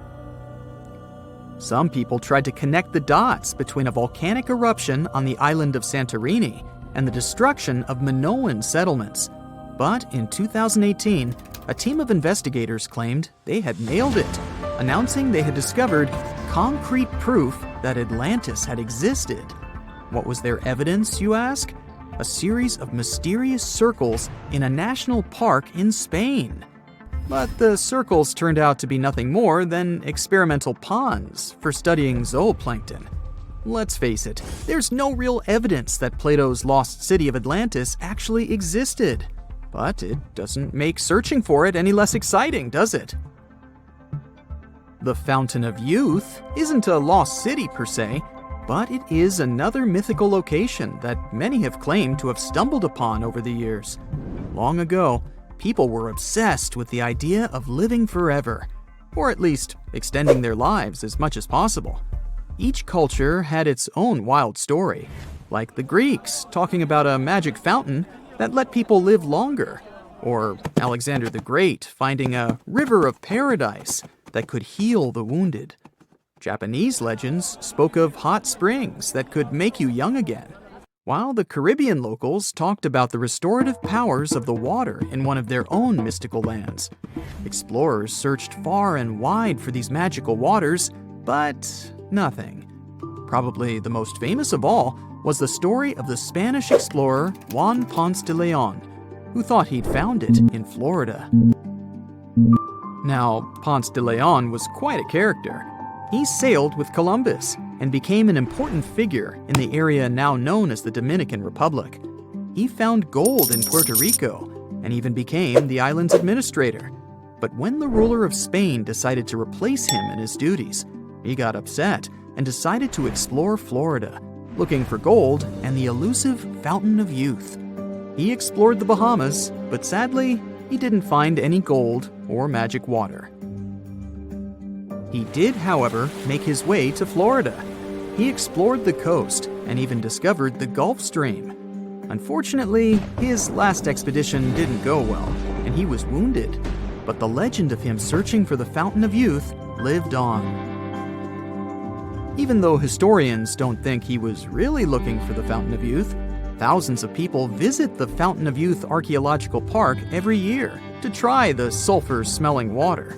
Some people tried to connect the dots between a volcanic eruption on the island of Santorini and the destruction of Minoan settlements. But in 2018, a team of investigators claimed they had nailed it, announcing they had discovered concrete proof that Atlantis had existed. What was their evidence, you ask? A series of mysterious circles in a national park in Spain. But the circles turned out to be nothing more than experimental ponds for studying zooplankton. Let's face it, there's no real evidence that Plato's lost city of Atlantis actually existed. But it doesn't make searching for it any less exciting, does it? The Fountain of Youth isn't a lost city per se, but it is another mythical location that many have claimed to have stumbled upon over the years. Long ago, people were obsessed with the idea of living forever, or at least extending their lives as much as possible. Each culture had its own wild story, like the Greeks talking about a magic fountain that let people live longer, or Alexander the Great finding a river of paradise that could heal the wounded. Japanese legends spoke of hot springs that could make you young again, while the Caribbean locals talked about the restorative powers of the water in one of their own mystical lands. Explorers searched far and wide for these magical waters, but nothing. Probably the most famous of all was the story of the Spanish explorer Juan Ponce de Leon, who thought he'd found it in Florida. Now, Ponce de Leon was quite a character. He sailed with Columbus and became an important figure in the area now known as the Dominican Republic. He found gold in Puerto Rico and even became the island's administrator. But when the ruler of Spain decided to replace him in his duties, he got upset and decided to explore Florida, looking for gold and the elusive Fountain of Youth. He explored the Bahamas, but sadly, he didn't find any gold or magic water. He did, however, make his way to Florida. He explored the coast and even discovered the Gulf Stream. Unfortunately, his last expedition didn't go well, and he was wounded. But the legend of him searching for the Fountain of Youth lived on. Even though historians don't think he was really looking for the Fountain of Youth, thousands of people visit the Fountain of Youth Archaeological Park every year to try the sulfur-smelling water.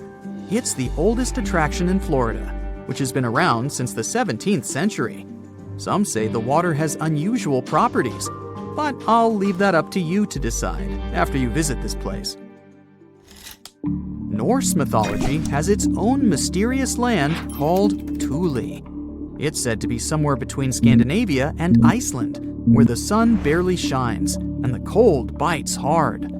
it's the oldest attraction in Florida, which has been around since the 17th century. Some say the water has unusual properties, but I'll leave that up to you to decide after you visit this place. Norse mythology has its own mysterious land called Thule. It's said to be somewhere between Scandinavia and Iceland, where the sun barely shines and the cold bites hard.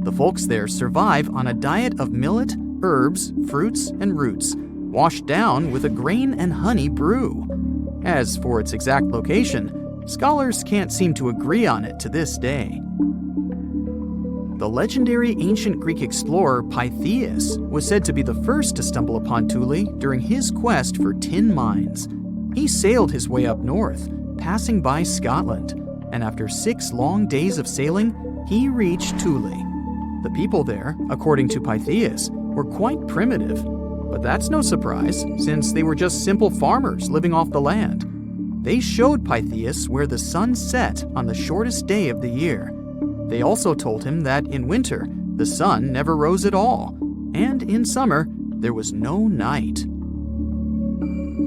The folks there survive on a diet of millet, herbs, fruits, and roots, washed down with a grain and honey brew. As for its exact location, scholars can't seem to agree on it to this day. The legendary ancient Greek explorer Pytheas was said to be the first to stumble upon Thule during his quest for tin mines. He sailed his way up north, passing by Scotland, and after 6 long days of sailing, he reached Thule. The people there, according to Pytheas, were quite primitive, but that's no surprise since they were just simple farmers living off the land. They showed Pytheas where the sun set on the shortest day of the year. They also told him that in winter, the sun never rose at all, and in summer, there was no night.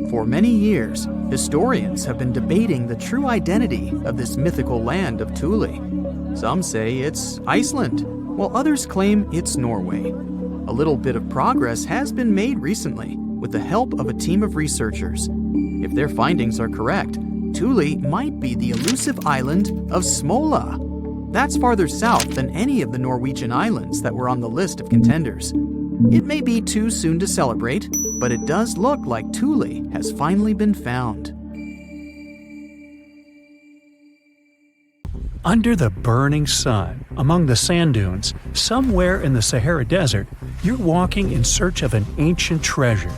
For many years, historians have been debating the true identity of this mythical land of Thule. Some say it's Iceland, while others claim it's Norway. A little bit of progress has been made recently with the help of a team of researchers. If their findings are correct, Thule might be the elusive island of Smola. That's farther south than any of the Norwegian islands that were on the list of contenders. It may be too soon to celebrate, but it does look like Thule has finally been found. Under the burning sun, among the sand dunes, somewhere in the Sahara Desert, you're walking in search of an ancient treasure.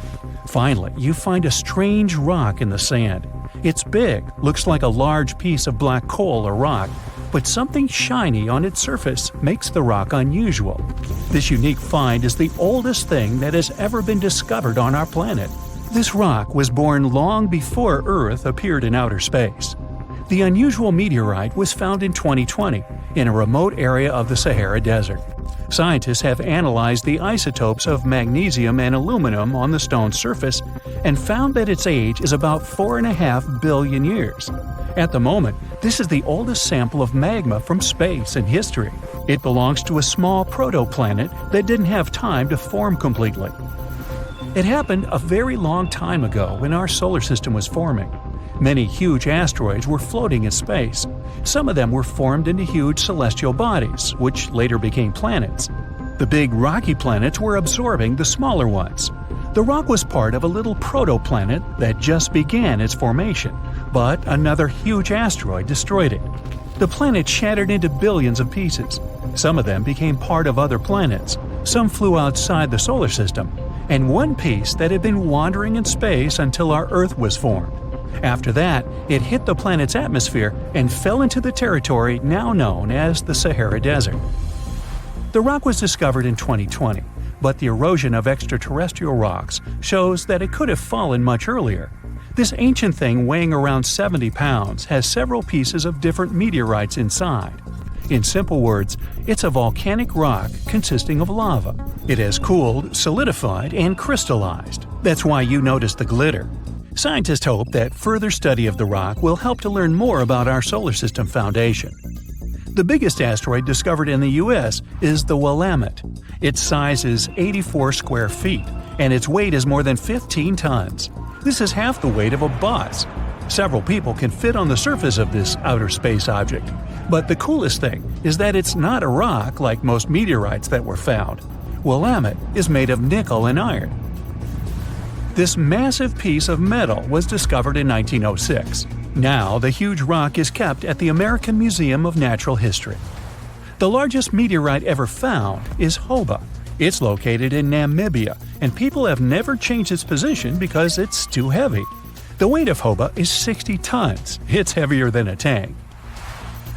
Finally, you find a strange rock in the sand. It's big, looks like a large piece of black coal or rock, but something shiny on its surface makes the rock unusual. This unique find is the oldest thing that has ever been discovered on our planet. This rock was born long before Earth appeared in outer space. The unusual meteorite was found in 2020 in a remote area of the Sahara Desert. Scientists have analyzed the isotopes of magnesium and aluminum on the stone's surface and found that its age is about 4.5 billion years. At the moment, this is the oldest sample of magma from space in history. It belongs to a small protoplanet that didn't have time to form completely. It happened a very long time ago when our solar system was forming. Many huge asteroids were floating in space. Some of them were formed into huge celestial bodies, which later became planets. The big rocky planets were absorbing the smaller ones. The rock was part of a little protoplanet that just began its formation, but another huge asteroid destroyed it. The planet shattered into billions of pieces. Some of them became part of other planets. Some flew outside the solar system, and one piece that had been wandering in space until our Earth was formed. After that, it hit the planet's atmosphere and fell into the territory now known as the Sahara Desert. The rock was discovered in 2020, but the erosion of extraterrestrial rocks shows that it could have fallen much earlier. This ancient thing weighing around 70 pounds has several pieces of different meteorites inside. In simple words, it's a volcanic rock consisting of lava. It has cooled, solidified, and crystallized. That's why you notice the glitter. Scientists hope that further study of the rock will help to learn more about our solar system foundation. The biggest asteroid discovered in the U.S. is the Willamette. Its size is 84 square feet, and its weight is more than 15 tons. This is half the weight of a bus. Several people can fit on the surface of this outer space object. But the coolest thing is that it's not a rock like most meteorites that were found. Willamette is made of nickel and iron. This massive piece of metal was discovered in 1906. Now, the huge rock is kept at the American Museum of Natural History. The largest meteorite ever found is Hoba. It's located in Namibia, and people have never changed its position because it's too heavy. The weight of Hoba is 60 tons. It's heavier than a tank.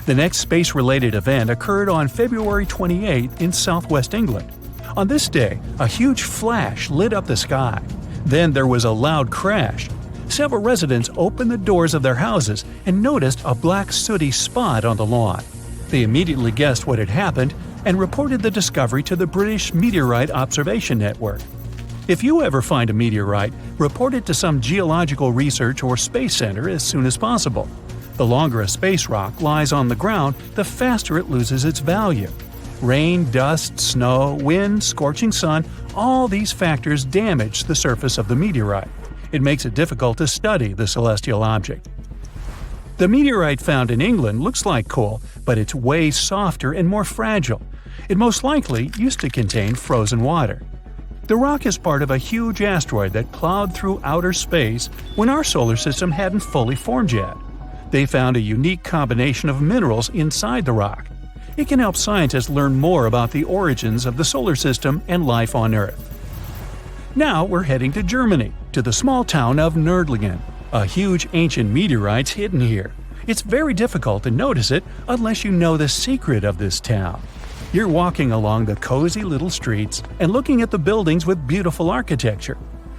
The next space-related event occurred on February 28 in southwest England. On this day, a huge flash lit up the sky. Then there was a loud crash. Several residents opened the doors of their houses and noticed a black sooty spot on the lawn. They immediately guessed what had happened and reported the discovery to the British Meteorite Observation Network. If you ever find a meteorite, report it to some geological research or space center as soon as possible. The longer a space rock lies on the ground, the faster it loses its value. Rain, dust, snow, wind, scorching sun, all these factors damage the surface of the meteorite. It makes it difficult to study the celestial object. The meteorite found in England looks like coal, but it's way softer and more fragile. It most likely used to contain frozen water. The rock is part of a huge asteroid that plowed through outer space when our solar system hadn't fully formed yet. They found a unique combination of minerals inside the rock. It can help scientists learn more about the origins of the solar system and life on Earth. Now we're heading to Germany, to the small town of Nördlingen. A huge ancient meteorite's hidden here. It's very difficult to notice it unless you know the secret of this town. You're walking along the cozy little streets and looking at the buildings with beautiful architecture.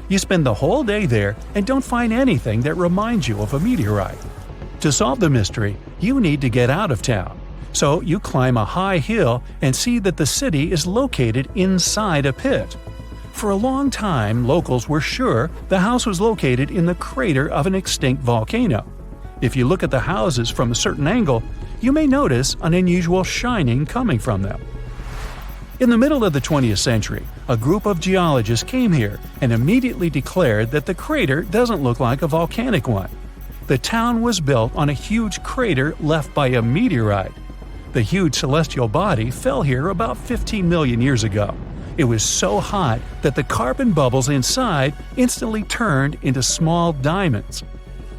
You spend the whole day there and don't find anything that reminds you of a meteorite. To solve the mystery, you need to get out of town. So you climb a high hill and see that the city is located inside a pit. For a long time, locals were sure the house was located in the crater of an extinct volcano. If you look at the houses from a certain angle, you may notice an unusual shining coming from them. In the middle of the 20th century, a group of geologists came here and immediately declared that the crater doesn't look like a volcanic one. The town was built on a huge crater left by a meteorite. The huge celestial body fell here about 15 million years ago. It was so hot that the carbon bubbles inside instantly turned into small diamonds.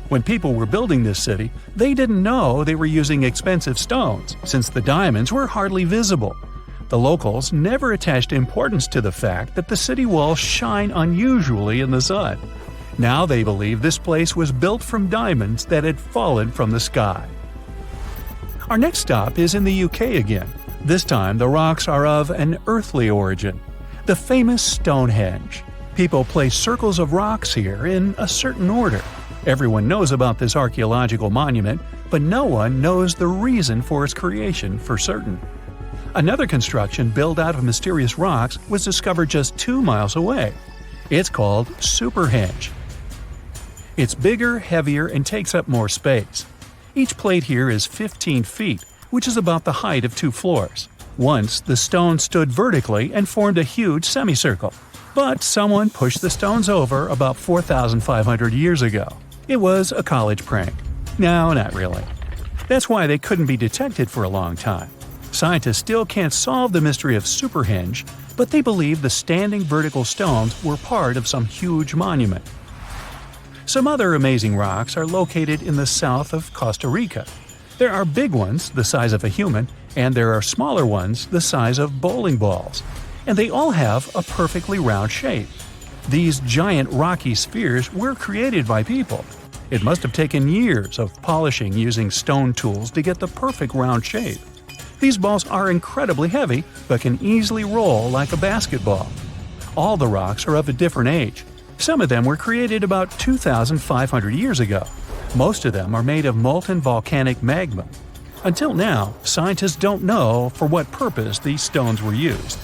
When people were building this city, they didn't know they were using expensive stones, since the diamonds were hardly visible. The locals never attached importance to the fact that the city walls shine unusually in the sun. Now they believe this place was built from diamonds that had fallen from the sky. Our next stop is in the UK again. This time the rocks are of an earthly origin. The famous Stonehenge. People place circles of rocks here in a certain order. Everyone knows about this archaeological monument, but no one knows the reason for its creation for certain. Another construction built out of mysterious rocks was discovered just 2 miles away. It's called Superhenge. It's bigger, heavier, and takes up more space. Each plate here is 15 feet, which is about the height of 2 floors. Once, the stone stood vertically and formed a huge semicircle. But someone pushed the stones over about 4,500 years ago. It was a college prank. No, not really. That's why they couldn't be detected for a long time. Scientists still can't solve the mystery of Superhenge, but they believe the standing vertical stones were part of some huge monument. Some other amazing rocks are located in the south of Costa Rica. There are big ones, the size of a human, and there are smaller ones, the size of bowling balls. And they all have a perfectly round shape. These giant rocky spheres were created by people. It must have taken years of polishing using stone tools to get the perfect round shape. These balls are incredibly heavy, but can easily roll like a basketball. All the rocks are of a different age. Some of them were created about 2,500 years ago. Most of them are made of molten volcanic magma. Until now, scientists don't know for what purpose these stones were used.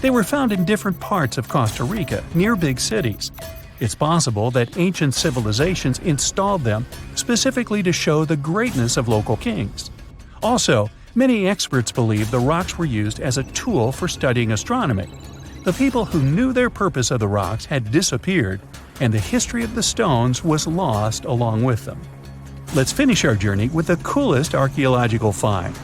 They were found in different parts of Costa Rica, near big cities. It's possible that ancient civilizations installed them specifically to show the greatness of local kings. Also, many experts believe the rocks were used as a tool for studying astronomy. The people who knew their purpose of the rocks had disappeared, and the history of the stones was lost along with them. Let's finish our journey with the coolest archaeological find.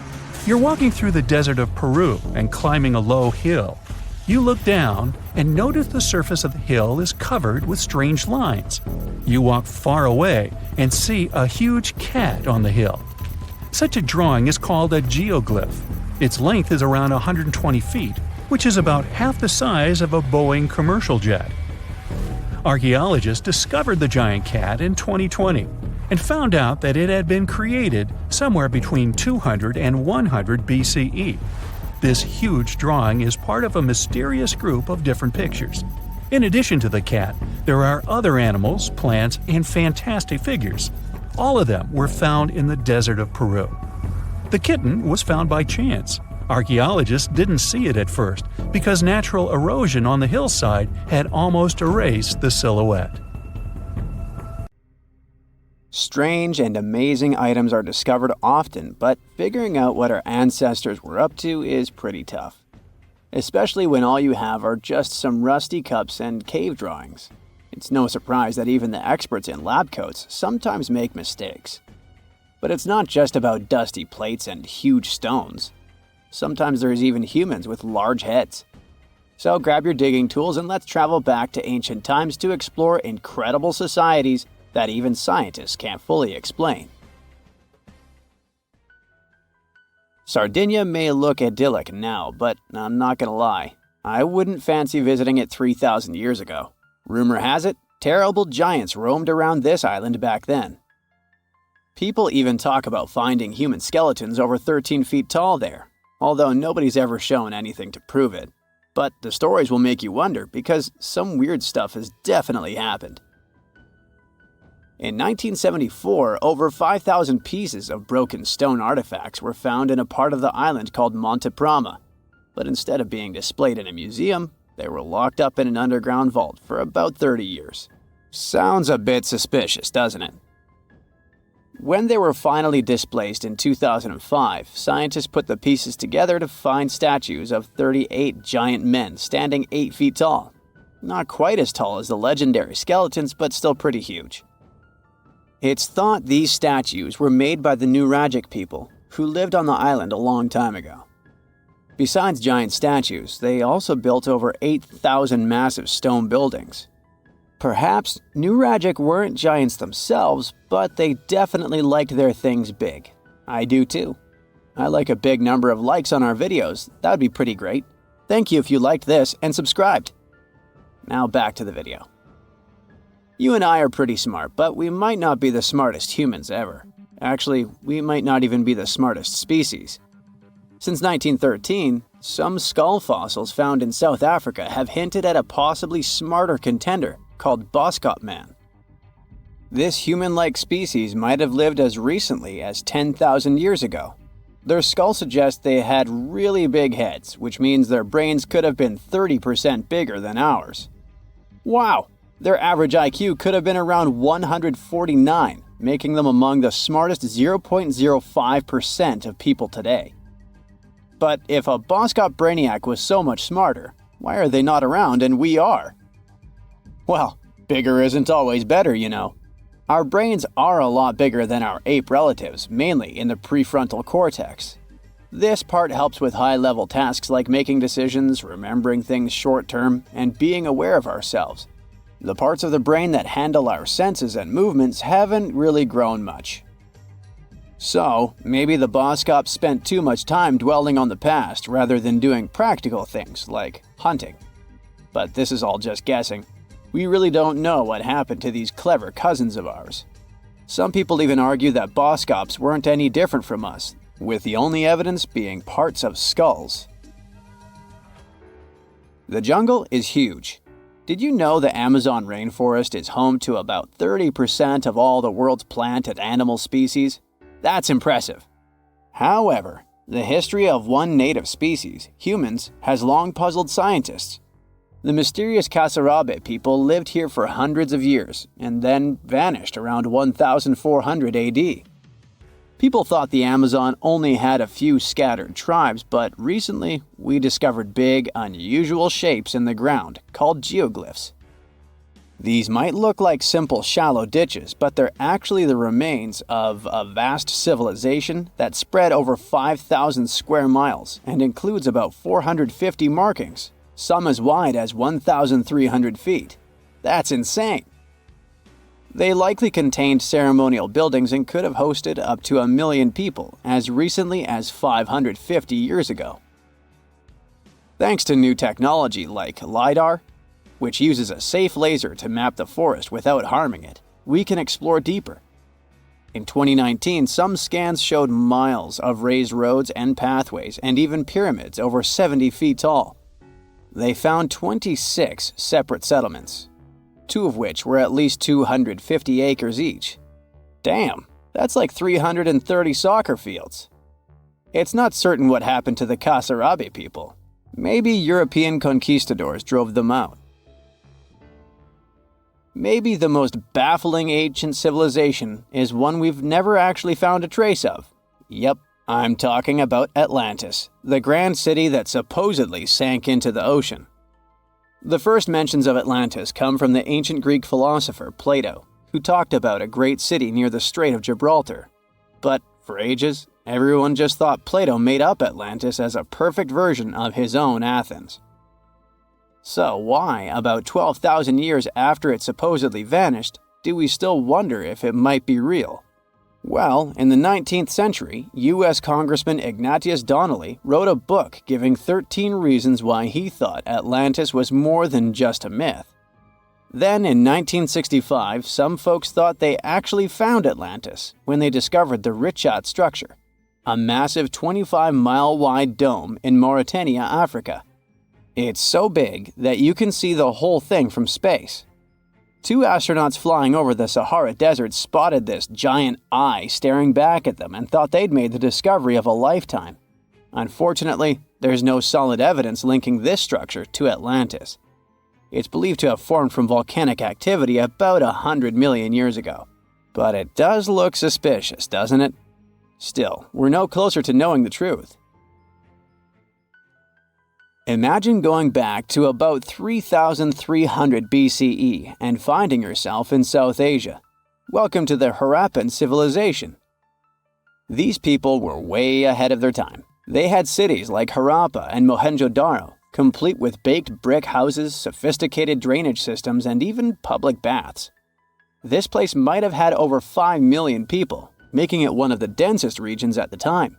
You're walking through the desert of Peru and climbing a low hill. You look down and notice the surface of the hill is covered with strange lines. You walk far away and see a huge cat on the hill. Such a drawing is called a geoglyph. Its length is around 120 feet, which is about half the size of a Boeing commercial jet. Archaeologists discovered the giant cat in 2020 and found out that it had been created somewhere between 200 and 100 BCE. This huge drawing is part of a mysterious group of different pictures. In addition to the cat, there are other animals, plants, and fantastic figures. All of them were found in the desert of Peru. The kitten was found by chance. Archaeologists didn't see it at first because natural erosion on the hillside had almost erased the silhouette. Strange and amazing items are discovered often, but figuring out what our ancestors were up to is pretty tough. Especially when all you have are just some rusty cups and cave drawings. It's no surprise that even the experts in lab coats sometimes make mistakes. But it's not just about dusty plates and huge stones. Sometimes there's even humans with large heads. So grab your digging tools and let's travel back to ancient times to explore incredible societies that even scientists can't fully explain. Sardinia may look idyllic now, but I'm not gonna lie, I wouldn't fancy visiting it 3,000 years ago. Rumor has it, terrible giants roamed around this island back then. People even talk about finding human skeletons over 13 feet tall there, although nobody's ever shown anything to prove it. But the stories will make you wonder because some weird stuff has definitely happened. In 1974, over 5,000 pieces of broken stone artifacts were found in a part of the island called Monte Prama, but instead of being displayed in a museum, they were locked up in an underground vault for about 30 years. Sounds a bit suspicious, doesn't it? When they were finally displaced in 2005, scientists put the pieces together to find statues of 38 giant men standing 8 feet tall. Not quite as tall as the legendary skeletons, but still pretty huge. It's thought these statues were made by the Nuragic people, who lived on the island a long time ago. Besides giant statues, they also built over 8,000 massive stone buildings. Perhaps Nuragic weren't giants themselves, but they definitely liked their things big. I do too. I like a big number of likes on our videos. That would be pretty great. Thank you if you liked this and subscribed. Now back to the video. You and I are pretty smart, but we might not be the smartest humans ever. Actually, we might not even be the smartest species. Since 1913, some skull fossils found in South Africa have hinted at a possibly smarter contender called Boskop Man. This human-like species might have lived as recently as 10,000 years ago. Their skull suggests they had really big heads, which means their brains could have been 30% bigger than ours. Wow! Their average IQ could have been around 149, making them among the smartest 0.05% of people today. But if a Boskop brainiac was so much smarter, why are they not around and we are? Well, bigger isn't always better, you know. Our brains are a lot bigger than our ape relatives, mainly in the prefrontal cortex. This part helps with high-level tasks like making decisions, remembering things short-term, and being aware of ourselves. The parts of the brain that handle our senses and movements haven't really grown much. So, maybe the Boskops spent too much time dwelling on the past rather than doing practical things like hunting. But this is all just guessing. We really don't know what happened to these clever cousins of ours. Some people even argue that Boskops weren't any different from us, with the only evidence being parts of skulls. The jungle is huge. Did you know the Amazon rainforest is home to about 30% of all the world's plant and animal species? That's impressive. However, the history of one native species, humans, has long puzzled scientists. The mysterious Kasarabe people lived here for hundreds of years and then vanished around 1400 AD. People thought the Amazon only had a few scattered tribes, but recently we discovered big, unusual shapes in the ground called geoglyphs. These might look like simple shallow ditches, but they're actually the remains of a vast civilization that spread over 5,000 square miles and includes about 450 markings, some as wide as 1,300 feet. That's insane! They likely contained ceremonial buildings and could have hosted up to 1 million people as recently as 550 years ago. Thanks to new technology like LiDAR, which uses a safe laser to map the forest without harming it, we can explore deeper. In 2019, some scans showed miles of raised roads and pathways and even pyramids over 70 feet tall. They found 26 separate settlements, 2 of which were at least 250 acres each. Damn, that's like 330 soccer fields. It's not certain what happened to the Kasarabi people. Maybe European conquistadors drove them out. Maybe the most baffling ancient civilization is one we've never actually found a trace of. Yep, I'm talking about Atlantis, the grand city that supposedly sank into the ocean. The first mentions of Atlantis come from the ancient Greek philosopher Plato, who talked about a great city near the Strait of Gibraltar. But for ages, everyone just thought Plato made up Atlantis as a perfect version of his own Athens. So why, about 12,000 years after it supposedly vanished, do we still wonder if it might be real? Well, in the 19th century, U.S. Congressman Ignatius Donnelly wrote a book giving 13 reasons why he thought Atlantis was more than just a myth. Then, in 1965, some folks thought they actually found Atlantis when they discovered the Richat structure, a massive 25-mile-wide dome in Mauritania, Africa. It's so big that you can see the whole thing from space. 2 astronauts flying over the Sahara Desert spotted this giant eye staring back at them and thought they'd made the discovery of a lifetime. Unfortunately, there's no solid evidence linking this structure to Atlantis. It's believed to have formed from volcanic activity about 100 million years ago. But it does look suspicious, doesn't it? Still, we're no closer to knowing the truth. Imagine going back to about 3,300 BCE and finding yourself in South Asia. Welcome to the Harappan civilization. These people were way ahead of their time. They had cities like Harappa and Mohenjo-Daro, complete with baked brick houses, sophisticated drainage systems, and even public baths. This place might have had over 5 million people, making it one of the densest regions at the time.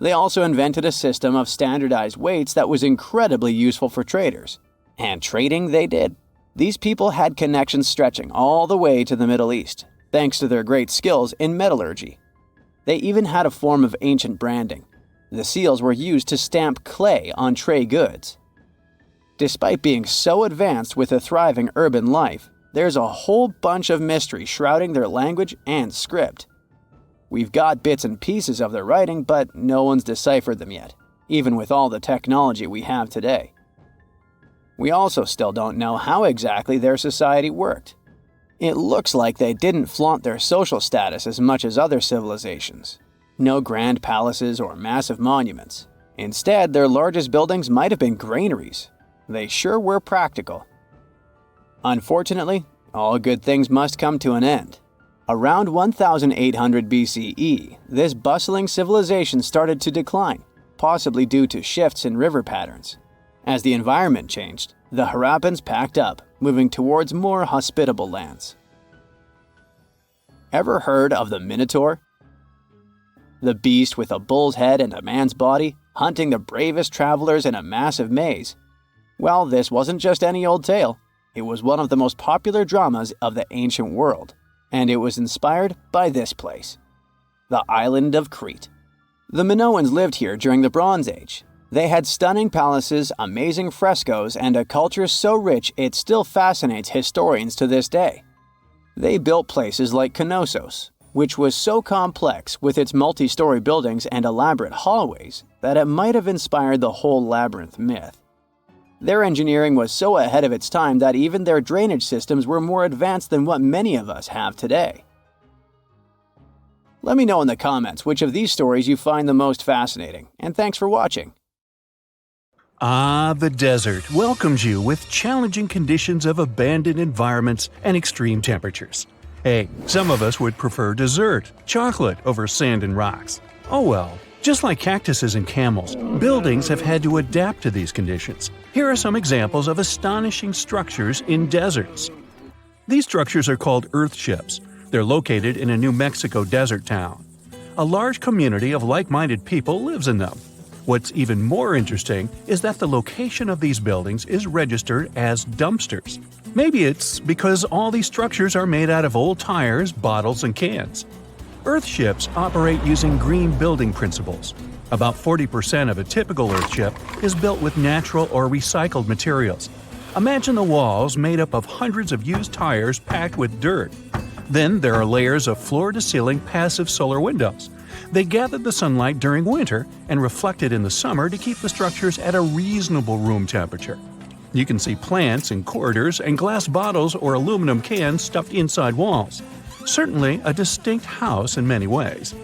They also invented a system of standardized weights that was incredibly useful for traders. And trading they did. These people had connections stretching all the way to the Middle East, thanks to their great skills in metallurgy. They even had a form of ancient branding. The seals were used to stamp clay on trade goods. Despite being so advanced with a thriving urban life, there's a whole bunch of mystery shrouding their language and script. We've got bits and pieces of their writing, but no one's deciphered them yet, even with all the technology we have today. We also still don't know how exactly their society worked. It looks like they didn't flaunt their social status as much as other civilizations. No grand palaces or massive monuments. Instead, their largest buildings might have been granaries. They sure were practical. Unfortunately, all good things must come to an end. Around 1800 BCE, this bustling civilization started to decline, possibly due to shifts in river patterns. As the environment changed, the Harappans packed up, moving towards more hospitable lands. Ever heard of the Minotaur? The beast with a bull's head and a man's body, hunting the bravest travelers in a massive maze. Well, this wasn't just any old tale. It was one of the most popular dramas of the ancient world. And it was inspired by this place, the island of Crete. The Minoans lived here during the Bronze Age. They had stunning palaces, amazing frescoes, and a culture so rich it still fascinates historians to this day. They built places like Knossos, which was so complex with its multi-story buildings and elaborate hallways that it might have inspired the whole labyrinth myth. Their engineering was so ahead of its time that even their drainage systems were more advanced than what many of us have today. Let me know in the comments which of these stories you find the most fascinating, and thanks for watching. The desert welcomes you with challenging conditions of abandoned environments and extreme temperatures. Hey, some of us would prefer dessert, chocolate over sand and rocks. Oh well. Just like cactuses and camels, buildings have had to adapt to these conditions. Here are some examples of astonishing structures in deserts. These structures are called earthships. They're located in a New Mexico desert town. A large community of like-minded people lives in them. What's even more interesting is that the location of these buildings is registered as dumpsters. Maybe it's because all these structures are made out of old tires, bottles, and cans. Earthships operate using green building principles. About 40% of a typical earthship is built with natural or recycled materials. Imagine the walls made up of hundreds of used tires packed with dirt. Then there are layers of floor-to-ceiling passive solar windows. They gathered the sunlight during winter and reflected in the summer to keep the structures at a reasonable room temperature. You can see plants in corridors and glass bottles or aluminum cans stuffed inside walls. Certainly a distinct house in many ways.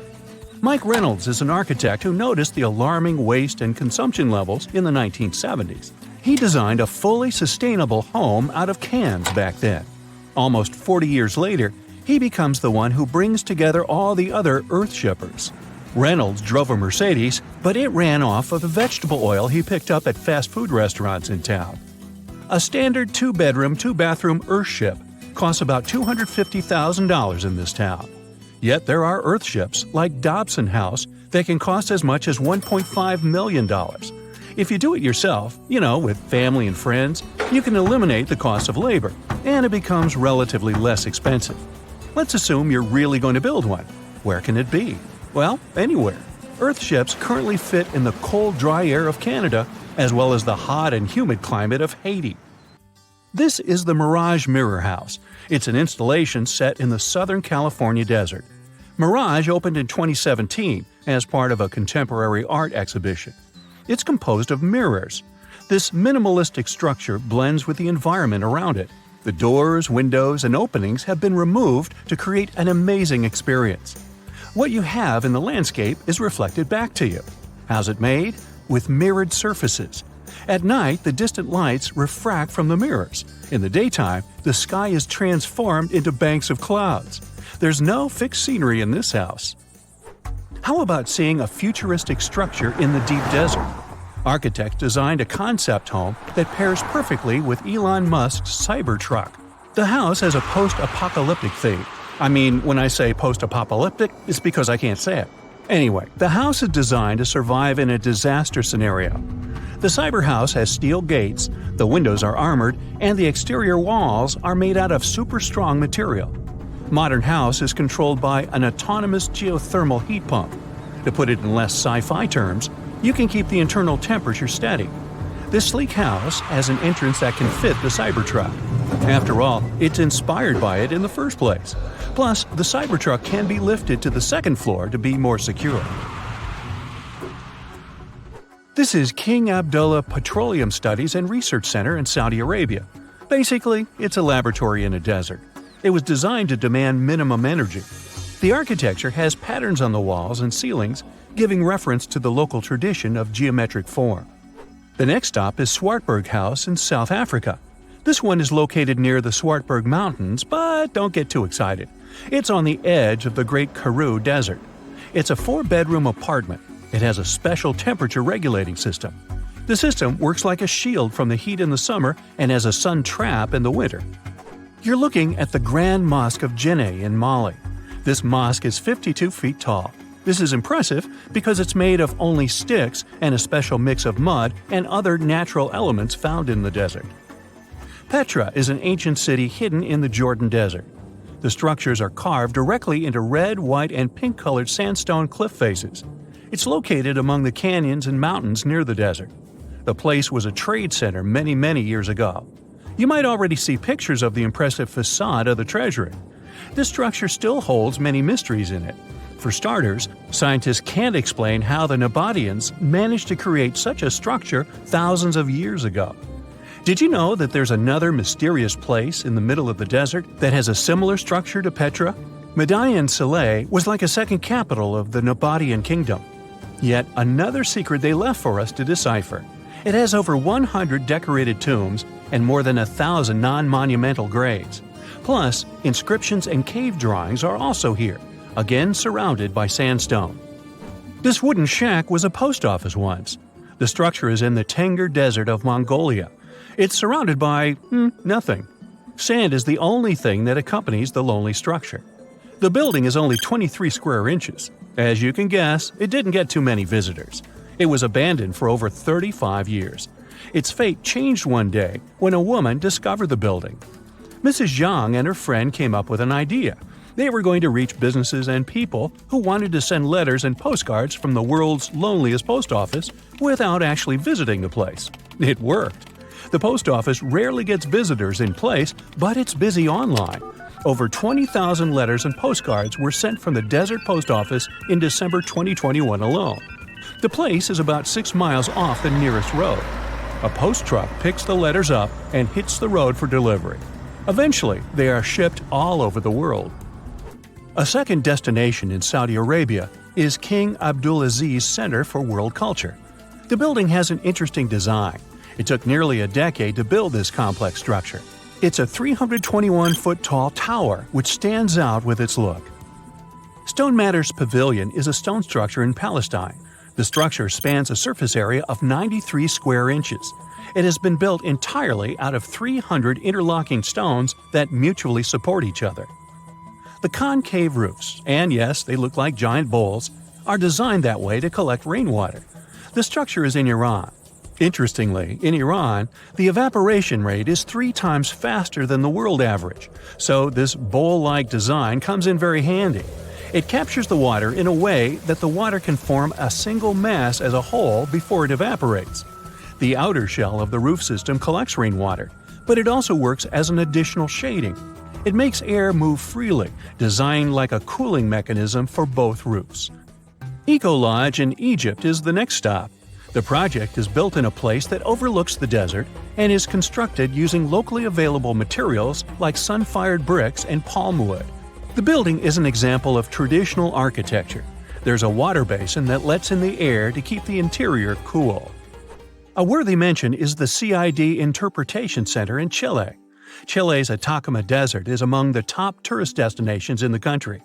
Mike Reynolds is an architect who noticed the alarming waste and consumption levels in the 1970s. He designed a fully sustainable home out of cans back then. Almost 40 years later, he becomes the one who brings together all the other Earth shippers. Reynolds drove a Mercedes, but it ran off of the vegetable oil he picked up at fast food restaurants in town. A standard 2-bedroom, 2-bathroom Earthship costs about $250,000 in this town. Yet there are Earthships like Dobson House that can cost as much as $1.5 million. If you do it yourself, with family and friends, you can eliminate the cost of labor, and it becomes relatively less expensive. Let's assume you're really going to build one. Where can it be? Well, anywhere. Earthships currently fit in the cold, dry air of Canada, as well as the hot and humid climate of Haiti. This is the Mirage Mirror House. It's an installation set in the Southern California desert. Mirage opened in 2017 as part of a contemporary art exhibition. It's composed of mirrors. This minimalistic structure blends with the environment around it. The doors, windows, and openings have been removed to create an amazing experience. What you have in the landscape is reflected back to you. How's it made? With mirrored surfaces. At night, the distant lights refract from the mirrors. In the daytime, the sky is transformed into banks of clouds. There's no fixed scenery in this house. How about seeing a futuristic structure in the deep desert? Architects designed a concept home that pairs perfectly with Elon Musk's Cybertruck. The house has a post-apocalyptic theme. When I say post-apocalyptic, it's because I can't say it. Anyway, the house is designed to survive in a disaster scenario. The Cyber House has steel gates, the windows are armored, and the exterior walls are made out of super strong material. Modern house is controlled by an autonomous geothermal heat pump. To put it in less sci-fi terms, you can keep the internal temperature steady. This sleek house has an entrance that can fit the Cybertruck. After all, it's inspired by it in the first place. Plus, the Cybertruck can be lifted to the second floor to be more secure. This is King Abdullah Petroleum Studies and Research Center in Saudi Arabia. Basically, it's a laboratory in a desert. It was designed to demand minimum energy. The architecture has patterns on the walls and ceilings, giving reference to the local tradition of geometric form. The next stop is Swartberg House in South Africa. This one is located near the Swartberg Mountains, but don't get too excited. It's on the edge of the Great Karoo Desert. It's a 4-bedroom apartment. It has a special temperature regulating system. The system works like a shield from the heat in the summer and as a sun trap in the winter. You're looking at the Grand Mosque of Djenné in Mali. This mosque is 52 feet tall. This is impressive because it's made of only sticks and a special mix of mud and other natural elements found in the desert. Petra is an ancient city hidden in the Jordan Desert. The structures are carved directly into red, white, and pink-colored sandstone cliff faces. It's located among the canyons and mountains near the desert. The place was a trade center many years ago. You might already see pictures of the impressive facade of the treasury. This structure still holds many mysteries in it. For starters, scientists can't explain how the Nabateans managed to create such a structure thousands of years ago. Did you know that there's another mysterious place in the middle of the desert that has a similar structure to Petra? Median Saleh was like a second capital of the Nabatean kingdom. Yet another secret they left for us to decipher. It has over 100 decorated tombs and more than 1,000 non-monumental graves. Plus, inscriptions and cave drawings are also here, again surrounded by sandstone. This wooden shack was a post office once. The structure is in the Tengger Desert of Mongolia. It's surrounded by nothing. Sand is the only thing that accompanies the lonely structure. The building is only 23 square inches. As you can guess, it didn't get too many visitors. It was abandoned for over 35 years. Its fate changed one day when a woman discovered the building. Mrs. Zhang and her friend came up with an idea. They were going to reach businesses and people who wanted to send letters and postcards from the world's loneliest post office without actually visiting the place. It worked. The post office rarely gets visitors in place, but it's busy online. Over 20,000 letters and postcards were sent from the desert post office in December 2021 alone. The place is about 6 miles off the nearest road. A post truck picks the letters up and hits the road for delivery. Eventually, they are shipped all over the world. A second destination in Saudi Arabia is King Abdulaziz Center for World Culture. The building has an interesting design. It took nearly a decade to build this complex structure. It's a 321-foot-tall tower which stands out with its look. Stone Matters Pavilion is a stone structure in Palestine. The structure spans a surface area of 93 square inches. It has been built entirely out of 300 interlocking stones that mutually support each other. The concave roofs, and yes, they look like giant bowls, are designed that way to collect rainwater. The structure is in Iran. Interestingly, in Iran, the evaporation rate is 3 times faster than the world average, so this bowl-like design comes in very handy. It captures the water in a way that the water can form a single mass as a whole before it evaporates. The outer shell of the roof system collects rainwater, but it also works as an additional shading. It makes air move freely, designed like a cooling mechanism for both roofs. Eco Lodge in Egypt is the next stop. The project is built in a place that overlooks the desert and is constructed using locally available materials like sun-fired bricks and palm wood. The building is an example of traditional architecture. There's a water basin that lets in the air to keep the interior cool. A worthy mention is the CID Interpretation Center in Chile. Chile's Atacama Desert is among the top tourist destinations in the country.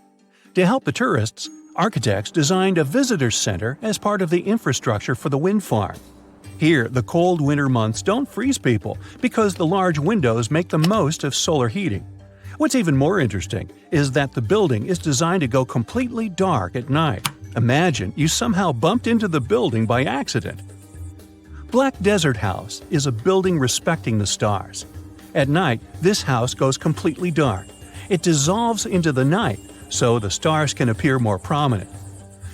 To help the tourists, architects designed a visitors center as part of the infrastructure for the wind farm. Here, the cold winter months don't freeze people because the large windows make the most of solar heating. What's even more interesting is that the building is designed to go completely dark at night. Imagine you somehow bumped into the building by accident. Black Desert House is a building respecting the stars. At night, this house goes completely dark. It dissolves into the night, so the stars can appear more prominent.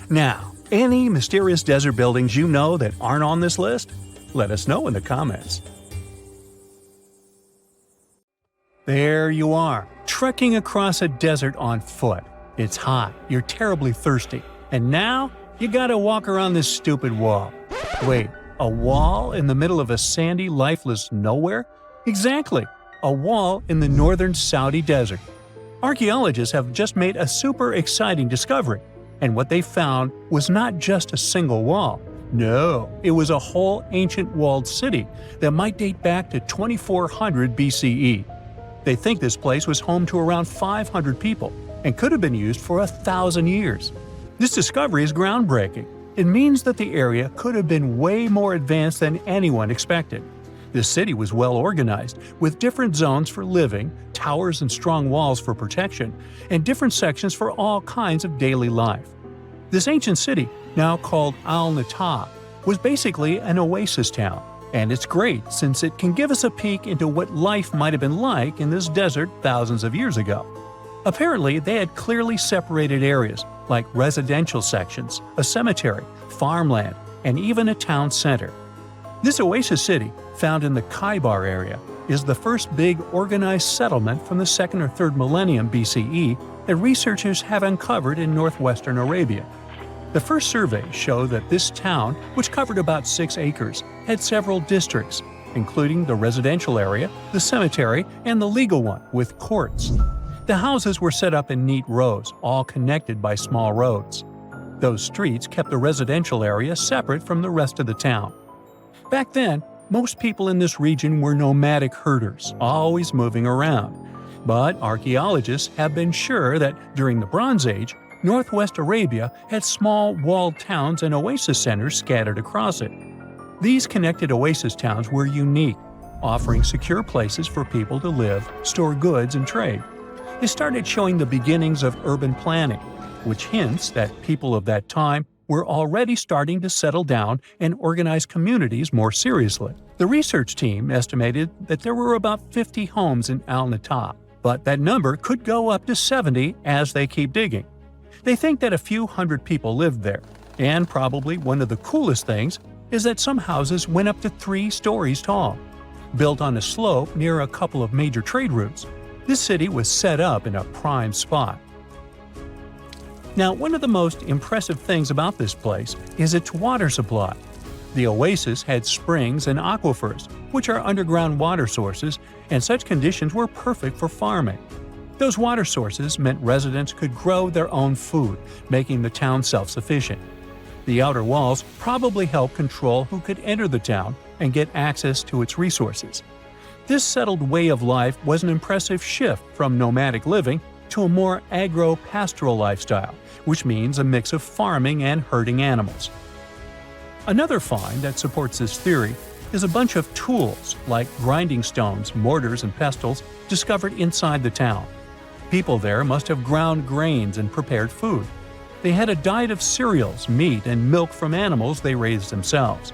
Now, any mysterious desert buildings you know that aren't on this list? Let us know in the comments. There you are, trekking across a desert on foot. It's hot, you're terribly thirsty, and now you gotta walk around this stupid wall. Wait, a wall in the middle of a sandy, lifeless nowhere? Exactly, a wall in the northern Saudi desert. Archaeologists have just made a super exciting discovery, and what they found was not just a single wall. No, it was a whole ancient walled city that might date back to 2400 BCE. They think this place was home to around 500 people and could have been used for 1,000 years. This discovery is groundbreaking. It means that the area could have been way more advanced than anyone expected. This city was well organized, with different zones for living, towers and strong walls for protection, and different sections for all kinds of daily life. This ancient city, now called Al-Nata, was basically an oasis town, and it's great since it can give us a peek into what life might have been like in this desert thousands of years ago. Apparently, they had clearly separated areas, like residential sections, a cemetery, farmland, and even a town center. This oasis city, found in the Khaybar area, is the first big organized settlement from the 2nd or 3rd millennium BCE that researchers have uncovered in northwestern Arabia. The first surveys show that this town, which covered about 6 acres, had several districts, including the residential area, the cemetery, and the legal one, with courts. The houses were set up in neat rows, all connected by small roads. Those streets kept the residential area separate from the rest of the town. Back then, most people in this region were nomadic herders, always moving around. But archaeologists have been sure that during the Bronze Age, northwest Arabia had small walled towns and oasis centers scattered across it. These connected oasis towns were unique, offering secure places for people to live, store goods, and trade. They started showing the beginnings of urban planning, which hints that people of that time were already starting to settle down and organize communities more seriously. The research team estimated that there were about 50 homes in Al-Nata, but that number could go up to 70 as they keep digging. They think that a few hundred people lived there, and probably one of the coolest things is that some houses went up to 3 stories tall. Built on a slope near a couple of major trade routes, This city was set up in a prime spot. Now, one of the most impressive things about this place is its water supply. The oasis had springs and aquifers, which are underground water sources, and such conditions were perfect for farming. Those water sources meant residents could grow their own food, making the town self-sufficient. The outer walls probably helped control who could enter the town and get access to its resources. This settled way of life was an impressive shift from nomadic living to a more agro-pastoral lifestyle, which means a mix of farming and herding animals. Another find that supports this theory is a bunch of tools, like grinding stones, mortars, and pestles, discovered inside the town. People there must have ground grains and prepared food. They had a diet of cereals, meat, and milk from animals they raised themselves.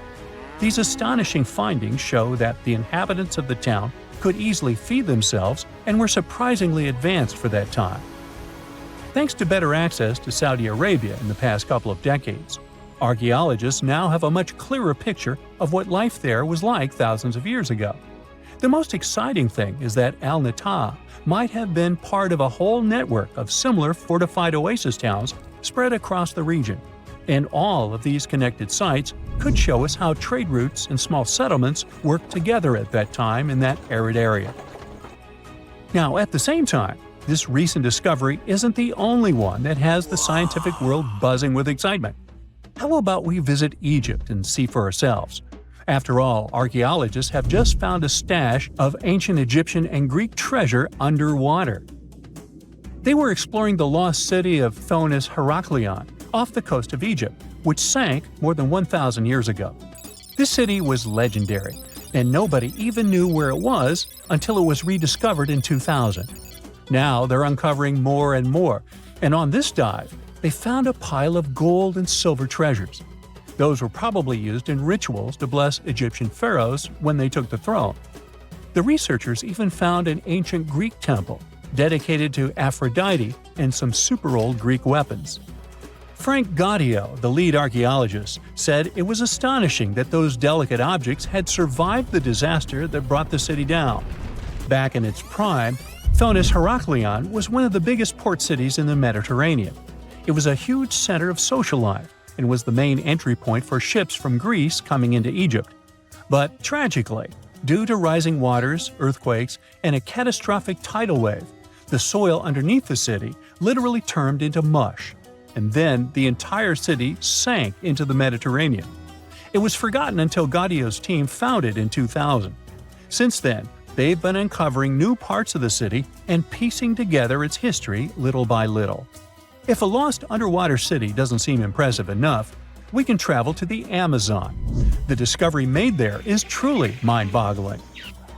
These astonishing findings show that the inhabitants of the town could easily feed themselves and were surprisingly advanced for that time. Thanks to better access to Saudi Arabia in the past couple of decades, archaeologists now have a much clearer picture of what life there was like thousands of years ago. The most exciting thing is that Al-Nata might have been part of a whole network of similar fortified oasis towns spread across the region, and all of these connected sites could show us how trade routes and small settlements worked together at that time in that arid area. Now, at the same time, this recent discovery isn't the only one that has the scientific world buzzing with excitement. How about we visit Egypt and see for ourselves? After all, archaeologists have just found a stash of ancient Egyptian and Greek treasure underwater. They were exploring the lost city of Thonis Heraklion off the coast of Egypt, which sank more than 1,000 years ago. This city was legendary, and nobody even knew where it was until it was rediscovered in 2000. Now they're uncovering more and more, and on this dive, they found a pile of gold and silver treasures. Those were probably used in rituals to bless Egyptian pharaohs when they took the throne. The researchers even found an ancient Greek temple dedicated to Aphrodite and some super-old Greek weapons. Frank Gaudio, the lead archaeologist, said it was astonishing that those delicate objects had survived the disaster that brought the city down. Back in its prime, Thonis Heraklion was one of the biggest port cities in the Mediterranean. It was a huge center of social life and was the main entry point for ships from Greece coming into Egypt. But tragically, due to rising waters, earthquakes, and a catastrophic tidal wave, the soil underneath the city literally turned into mush, and then the entire city sank into the Mediterranean. It was forgotten until Gaudio's team found it in 2000. Since then, they've been uncovering new parts of the city and piecing together its history little by little. If a lost underwater city doesn't seem impressive enough, we can travel to the Amazon. The discovery made there is truly mind-boggling.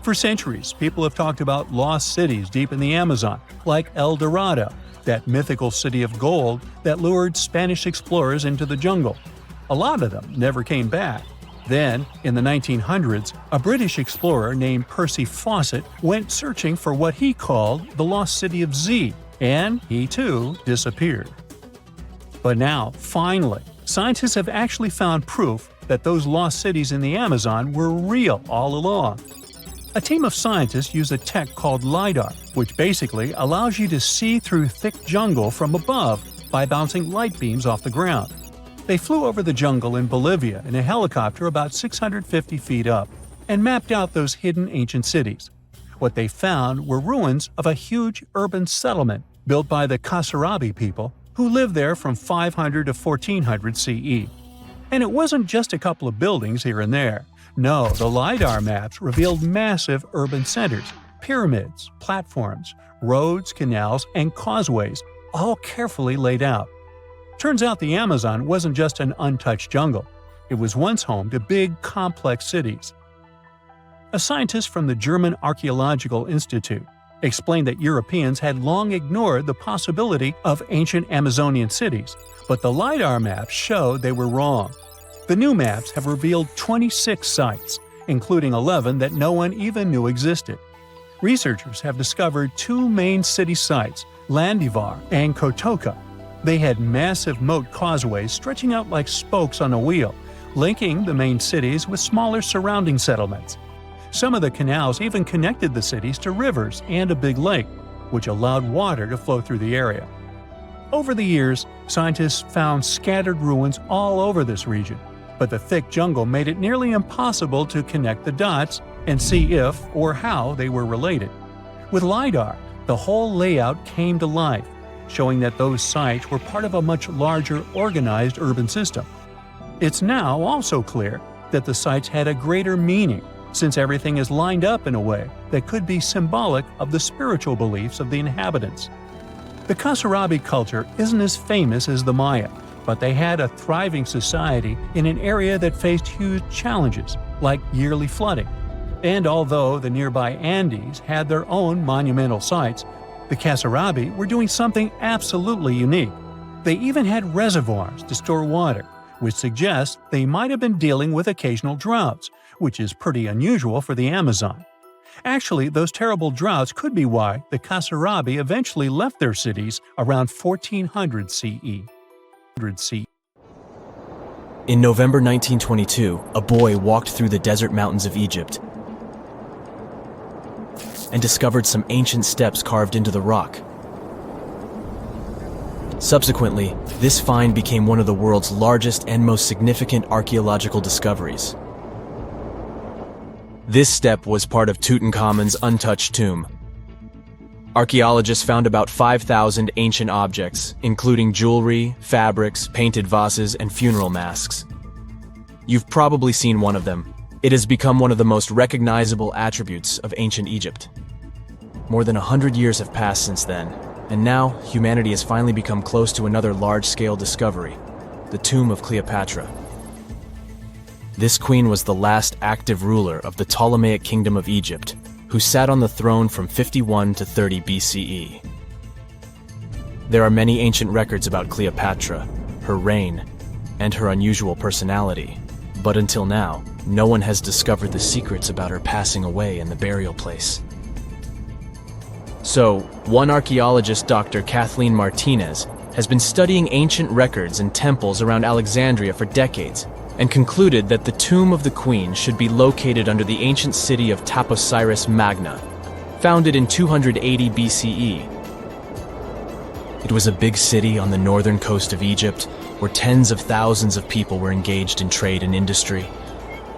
For centuries, people have talked about lost cities deep in the Amazon, like El Dorado, that mythical city of gold that lured Spanish explorers into the jungle. A lot of them never came back. Then, in the 1900s, a British explorer named Percy Fawcett went searching for what he called the lost city of Z, and he too disappeared. But now, finally, scientists have actually found proof that those lost cities in the Amazon were real all along. A team of scientists use a tech called LiDAR, which basically allows you to see through thick jungle from above by bouncing light beams off the ground. They flew over the jungle in Bolivia in a helicopter about 650 feet up and mapped out those hidden ancient cities. What they found were ruins of a huge urban settlement built by the Kasarabi people who lived there from 500 to 1400 CE. And it wasn't just a couple of buildings here and there. No, the LiDAR maps revealed massive urban centers, pyramids, platforms, roads, canals, and causeways, all carefully laid out. Turns out the Amazon wasn't just an untouched jungle. It was once home to big, complex cities. A scientist from the German Archaeological Institute explained that Europeans had long ignored the possibility of ancient Amazonian cities, but the LiDAR maps showed they were wrong. The new maps have revealed 26 sites, including 11 that no one even knew existed. Researchers have discovered two main city sites, Landivar and Kotoka. They had massive moat causeways stretching out like spokes on a wheel, linking the main cities with smaller surrounding settlements. Some of the canals even connected the cities to rivers and a big lake, which allowed water to flow through the area. Over the years, scientists found scattered ruins all over this region, but the thick jungle made it nearly impossible to connect the dots and see if or how they were related. With LiDAR, the whole layout came to life, showing that those sites were part of a much larger organized urban system. It's now also clear that the sites had a greater meaning, since everything is lined up in a way that could be symbolic of the spiritual beliefs of the inhabitants. The Kasarabi culture isn't as famous as the Maya, but they had a thriving society in an area that faced huge challenges, like yearly flooding. And although the nearby Andes had their own monumental sites, the Kasarabi were doing something absolutely unique. They even had reservoirs to store water, which suggests they might have been dealing with occasional droughts, which is pretty unusual for the Amazon. Actually, those terrible droughts could be why the Kasarabi eventually left their cities around 1400 CE. In November 1922, a boy walked through the desert mountains of Egypt and discovered some ancient steps carved into the rock. Subsequently, this find became one of the world's largest and most significant archaeological discoveries. This step was part of Tutankhamun's untouched tomb. Archaeologists found about 5,000 ancient objects, including jewelry, fabrics, painted vases, and funeral masks. You've probably seen one of them. It has become one of the most recognizable attributes of ancient Egypt. More than 100 years have passed since then, and now humanity has finally become close to another large-scale discovery, the tomb of Cleopatra. This queen was the last active ruler of the Ptolemaic Kingdom of Egypt, who sat on the throne from 51 to 30 BCE. There are many ancient records about Cleopatra, her reign, and her unusual personality, but until now, no one has discovered the secrets about her passing away in the burial place. So, one archaeologist, Dr. Kathleen Martinez, has been studying ancient records and temples around Alexandria for decades, and concluded that the tomb of the queen should be located under the ancient city of Taposiris Magna, founded in 280 BCE. It was a big city on the northern coast of Egypt, where tens of thousands of people were engaged in trade and industry,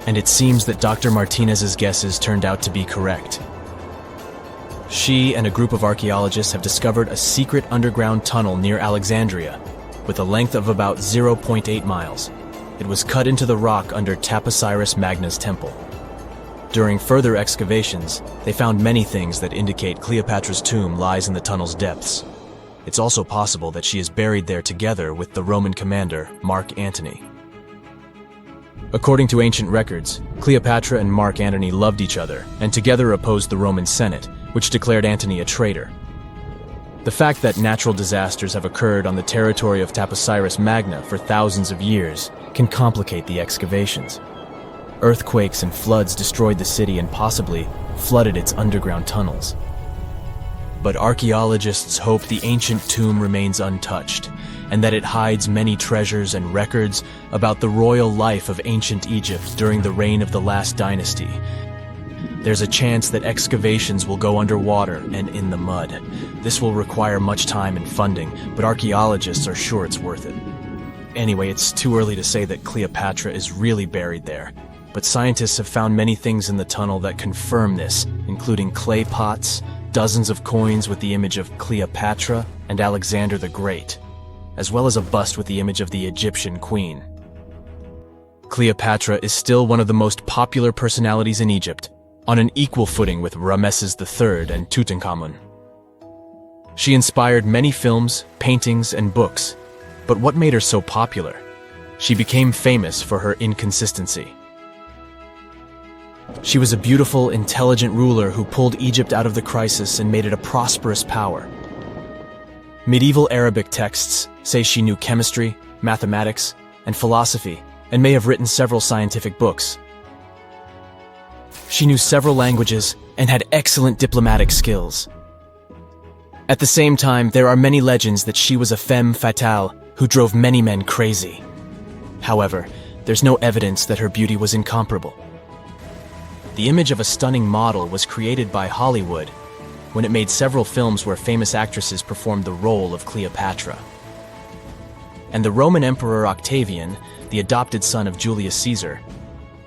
and it seems that Dr. Martinez's guesses turned out to be correct. She and a group of archaeologists have discovered a secret underground tunnel near Alexandria, with a length of about 0.8 miles. It was cut into the rock under Taposiris Magna's temple. During further excavations, they found many things that indicate Cleopatra's tomb lies in the tunnel's depths. It's also possible that she is buried there together with the Roman commander, Mark Antony. According to ancient records, Cleopatra and Mark Antony loved each other and together opposed the Roman Senate, which declared Antony a traitor. The fact that natural disasters have occurred on the territory of Taposiris Magna for thousands of years can complicate the excavations. Earthquakes and floods destroyed the city and possibly flooded its underground tunnels. But archaeologists hope the ancient tomb remains untouched, and that it hides many treasures and records about the royal life of ancient Egypt during the reign of the last dynasty. There's a chance that excavations will go underwater and in the mud. This will require much time and funding, but archaeologists are sure it's worth it. Anyway, it's too early to say that Cleopatra is really buried there, but scientists have found many things in the tunnel that confirm this, including clay pots, dozens of coins with the image of Cleopatra and Alexander the Great, as well as a bust with the image of the Egyptian queen. Cleopatra is still one of the most popular personalities in Egypt, on an equal footing with Ramesses III and Tutankhamun. She inspired many films, paintings, and books, but what made her so popular? She became famous for her inconsistency. She was a beautiful, intelligent ruler who pulled Egypt out of the crisis and made it a prosperous power. Medieval Arabic texts say she knew chemistry, mathematics, and philosophy, and may have written several scientific books. She knew several languages and had excellent diplomatic skills. At the same time, there are many legends that she was a femme fatale who drove many men crazy. However, there's no evidence that her beauty was incomparable. The image of a stunning model was created by Hollywood, when it made several films where famous actresses performed the role of Cleopatra. And the Roman Emperor Octavian, the adopted son of Julius Caesar,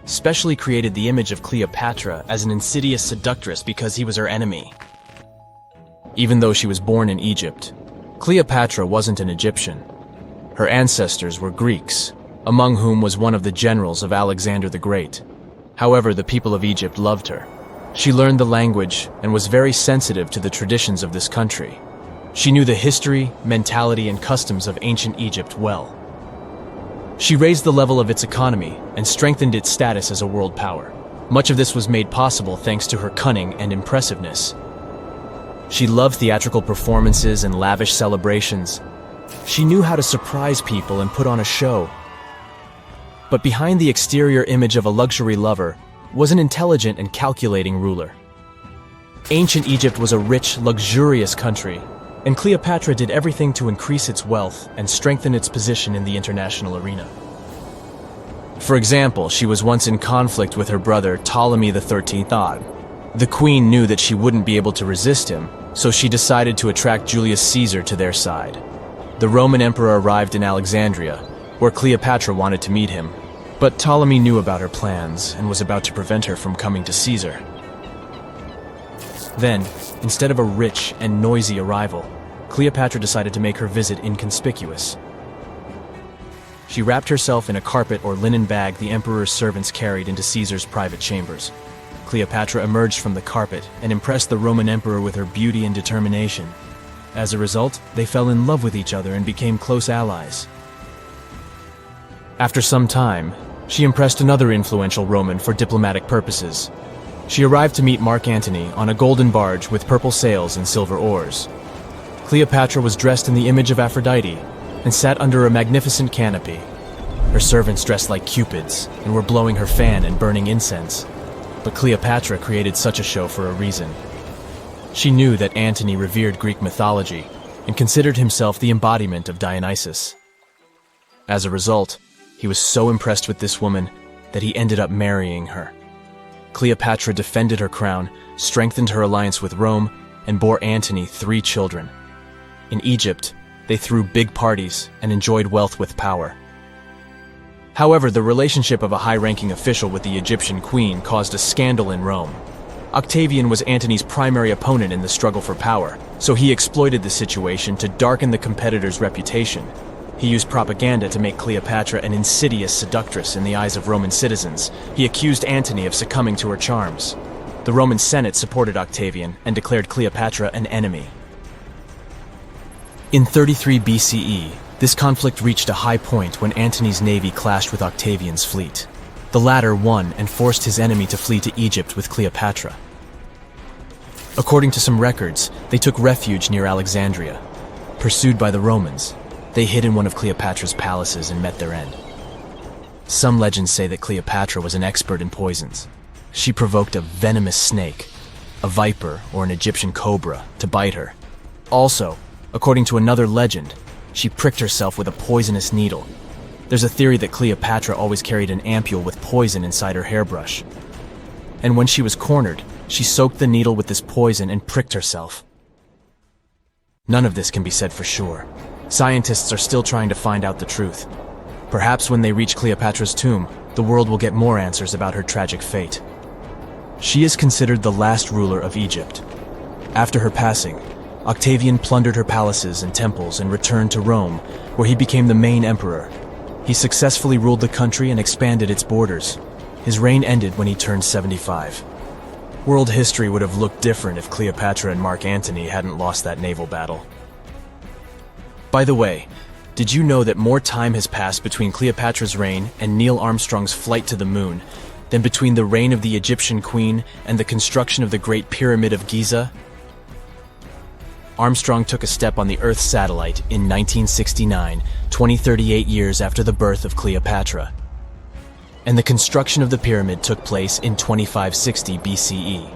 specially created the image of Cleopatra as an insidious seductress because he was her enemy. Even though she was born in Egypt, Cleopatra wasn't an Egyptian. Her ancestors were Greeks, among whom was one of the generals of Alexander the Great. However, the people of Egypt loved her. She learned the language and was very sensitive to the traditions of this country. She knew the history, mentality, and customs of ancient Egypt well. She raised the level of its economy and strengthened its status as a world power. Much of this was made possible thanks to her cunning and impressiveness. She loved theatrical performances and lavish celebrations. She knew how to surprise people and put on a show. But behind the exterior image of a luxury lover was an intelligent and calculating ruler. Ancient Egypt was a rich, luxurious country, and Cleopatra did everything to increase its wealth and strengthen its position in the international arena. For example, she was once in conflict with her brother Ptolemy XIII. The queen knew that she wouldn't be able to resist him, so she decided to attract Julius Caesar to their side. The Roman emperor arrived in Alexandria, where Cleopatra wanted to meet him, but Ptolemy knew about her plans and was about to prevent her from coming to Caesar. Then, instead of a rich and noisy arrival, Cleopatra decided to make her visit inconspicuous. She wrapped herself in a carpet or linen bag the emperor's servants carried into Caesar's private chambers. Cleopatra emerged from the carpet and impressed the Roman emperor with her beauty and determination. As a result, they fell in love with each other and became close allies. After some time, she impressed another influential Roman for diplomatic purposes. She arrived to meet Mark Antony on a golden barge with purple sails and silver oars. Cleopatra was dressed in the image of Aphrodite and sat under a magnificent canopy. Her servants dressed like cupids and were blowing her fan and burning incense. But Cleopatra created such a show for a reason. She knew that Antony revered Greek mythology and considered himself the embodiment of Dionysus. As a result, he was so impressed with this woman that he ended up marrying her. Cleopatra defended her crown, strengthened her alliance with Rome, and bore Antony 3 children. In Egypt, they threw big parties and enjoyed wealth with power. However, the relationship of a high-ranking official with the Egyptian queen caused a scandal in Rome. Octavian was Antony's primary opponent in the struggle for power, so he exploited the situation to darken the competitor's reputation. He used propaganda to make Cleopatra an insidious seductress in the eyes of Roman citizens. He accused Antony of succumbing to her charms. The Roman Senate supported Octavian and declared Cleopatra an enemy. In 33 BCE, this conflict reached a high point when Antony's navy clashed with Octavian's fleet. The latter won and forced his enemy to flee to Egypt with Cleopatra. According to some records, they took refuge near Alexandria. Pursued by the Romans, they hid in one of Cleopatra's palaces and met their end. Some legends say that Cleopatra was an expert in poisons. She provoked a venomous snake, a viper or an Egyptian cobra, to bite her. Also, according to another legend, she pricked herself with a poisonous needle. There's a theory that Cleopatra always carried an ampule with poison inside her hairbrush. And when she was cornered, she soaked the needle with this poison and pricked herself. None of this can be said for sure. Scientists are still trying to find out the truth. Perhaps when they reach Cleopatra's tomb, the world will get more answers about her tragic fate. She is considered the last ruler of Egypt. After her passing, Octavian plundered her palaces and temples and returned to Rome, where he became the main emperor. He successfully ruled the country and expanded its borders. His reign ended when he turned 75. World history would have looked different if Cleopatra and Mark Antony hadn't lost that naval battle. By the way, did you know that more time has passed between Cleopatra's reign and Neil Armstrong's flight to the moon than between the reign of the Egyptian queen and the construction of the Great Pyramid of Giza? Armstrong took a step on the Earth satellite in 1969, 38 years after the birth of Cleopatra. And the construction of the pyramid took place in 2560 BCE.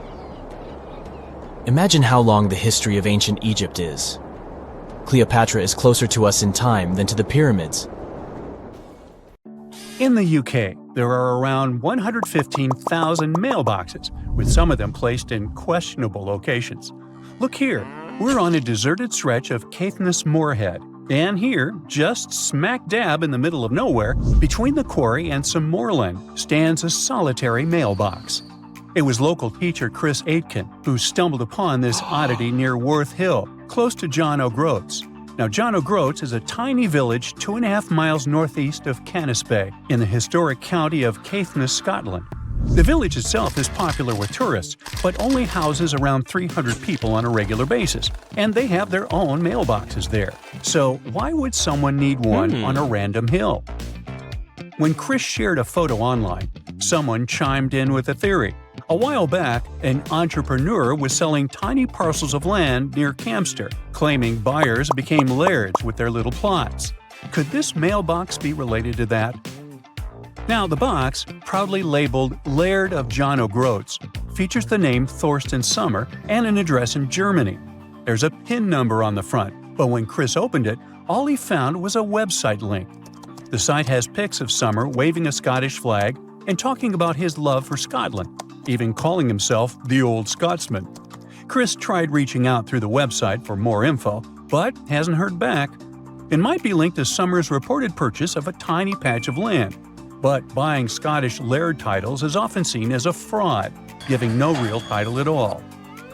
Imagine how long the history of ancient Egypt is. Cleopatra is closer to us in time than to the pyramids. In the UK, there are around 115,000 mailboxes, with some of them placed in questionable locations. Look here, we're on a deserted stretch of Caithness Moorhead, and here, just smack dab in the middle of nowhere, between the quarry and some moorland, stands a solitary mailbox. It was local teacher Chris Aitken who stumbled upon this oddity near Worth Hill, close to John O'Groats. Now, John O'Groats is a tiny village 2.5 miles northeast of Canisbay, in the historic county of Caithness, Scotland. The village itself is popular with tourists, but only houses around 300 people on a regular basis, and they have their own mailboxes there. So why would someone need one on a random hill? When Chris shared a photo online, someone chimed in with a theory. A while back, an entrepreneur was selling tiny parcels of land near Campster, claiming buyers became lairds with their little plots. Could this mailbox be related to that? Now, the box, proudly labeled Laird of John O'Groats, features the name Thorsten Sommer and an address in Germany. There's a PIN number on the front, but when Chris opened it, all he found was a website link. The site has pics of Sommer waving a Scottish flag and talking about his love for Scotland, even calling himself the Old Scotsman. Chris tried reaching out through the website for more info, but hasn't heard back. It might be linked to Sommer's reported purchase of a tiny patch of land. But buying Scottish laird titles is often seen as a fraud, giving no real title at all.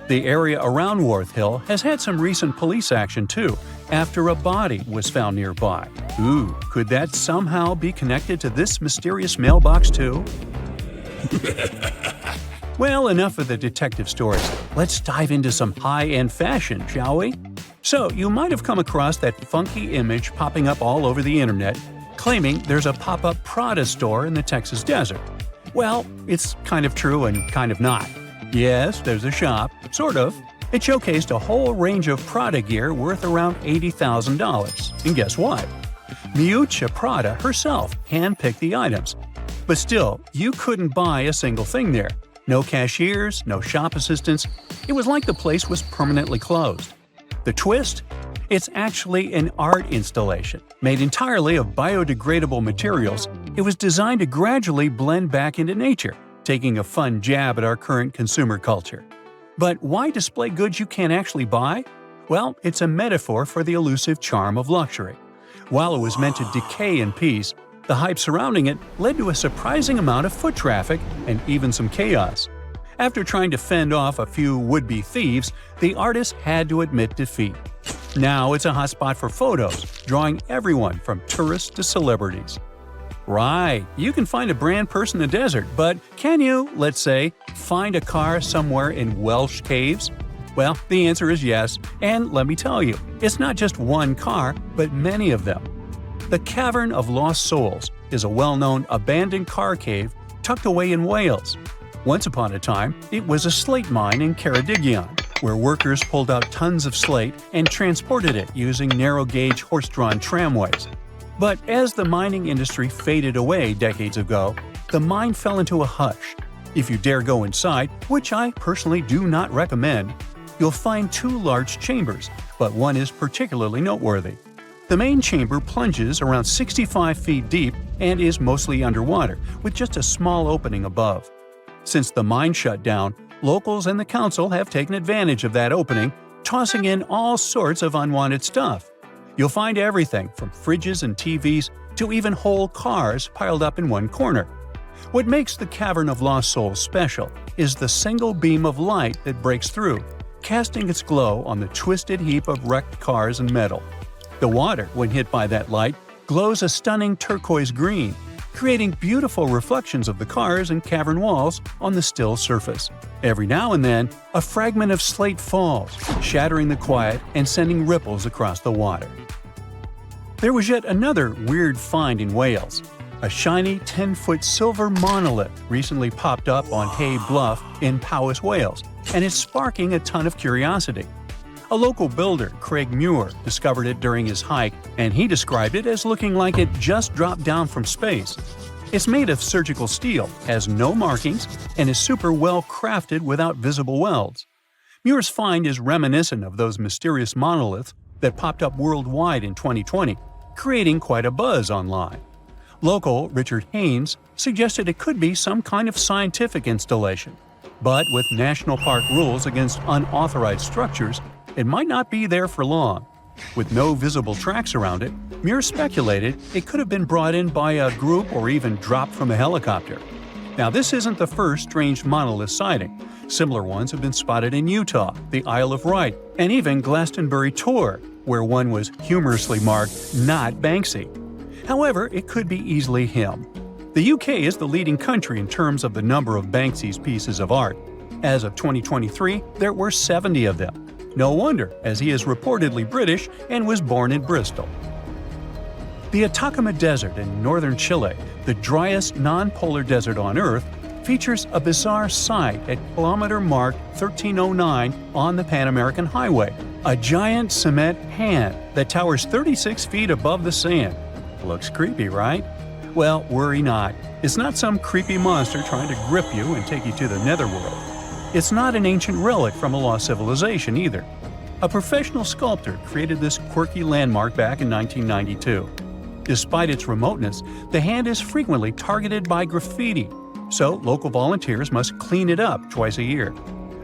The area around Worth Hill has had some recent police action too, after a body was found nearby. Ooh, could that somehow be connected to this mysterious mailbox too? Well, enough of the detective stories. Let's dive into some high-end fashion, shall we? So, you might have come across that funky image popping up all over the internet, claiming there's a pop-up Prada store in the Texas desert. Well, it's kind of true and kind of not. Yes, there's a shop, sort of. It showcased a whole range of Prada gear worth around $80,000. And guess what? Miuccia Prada herself hand-picked the items. But still, you couldn't buy a single thing there. No cashiers, no shop assistants. It was like the place was permanently closed. The twist? It's actually an art installation. Made entirely of biodegradable materials, it was designed to gradually blend back into nature, taking a fun jab at our current consumer culture. But why display goods you can't actually buy? Well, it's a metaphor for the elusive charm of luxury. While it was meant to decay in peace, the hype surrounding it led to a surprising amount of foot traffic and even some chaos. After trying to fend off a few would-be thieves, the artist had to admit defeat. Now it's a hotspot for photos, drawing everyone from tourists to celebrities. Right, you can find a brand person in the desert, but can you, let's say, find a car somewhere in Welsh caves? Well, the answer is yes, and let me tell you, it's not just one car, but many of them. The Cavern of Lost Souls is a well-known abandoned car cave tucked away in Wales. Once upon a time, it was a slate mine in Ceredigion, where workers pulled out tons of slate and transported it using narrow-gauge horse-drawn tramways. But as the mining industry faded away decades ago, the mine fell into a hush. If you dare go inside, which I personally do not recommend, you'll find two large chambers, but one is particularly noteworthy. The main chamber plunges around 65 feet deep and is mostly underwater, with just a small opening above. Since the mine shut down, locals and the council have taken advantage of that opening, tossing in all sorts of unwanted stuff. You'll find everything from fridges and TVs to even whole cars piled up in one corner. What makes the Cavern of Lost Souls special is the single beam of light that breaks through, casting its glow on the twisted heap of wrecked cars and metal. The water, when hit by that light, glows a stunning turquoise green, creating beautiful reflections of the cars and cavern walls on the still surface. Every now and then, a fragment of slate falls, shattering the quiet and sending ripples across the water. There was yet another weird find in Wales. A shiny 10-foot silver monolith recently popped up on Hay Bluff in Powys, Wales, and it's sparking a ton of curiosity. A local builder, Craig Muir, discovered it during his hike, and he described it as looking like it just dropped down from space. It's made of surgical steel, has no markings, and is super well crafted without visible welds. Muir's find is reminiscent of those mysterious monoliths that popped up worldwide in 2020, creating quite a buzz online. Local Richard Haynes suggested it could be some kind of scientific installation. But with national park rules against unauthorized structures, it might not be there for long. With no visible tracks around it, Muir speculated it could have been brought in by a group or even dropped from a helicopter. Now, this isn't the first strange monolith sighting. Similar ones have been spotted in Utah, the Isle of Wight, and even Glastonbury Tor, where one was humorously marked "Not Banksy." However, it could be easily him. The UK is the leading country in terms of the number of Banksy's pieces of art. As of 2023, there were 70 of them. No wonder, as he is reportedly British and was born in Bristol. The Atacama Desert in northern Chile, the driest non-polar desert on Earth, features a bizarre sight at kilometer mark 1309 on the Pan American Highway, a giant cement hand that towers 36 feet above the sand. Looks creepy, right? Well, worry not. It's not some creepy monster trying to grip you and take you to the netherworld. It's not an ancient relic from a lost civilization either. A professional sculptor created this quirky landmark back in 1992. Despite its remoteness, the hand is frequently targeted by graffiti, so local volunteers must clean it up twice a year.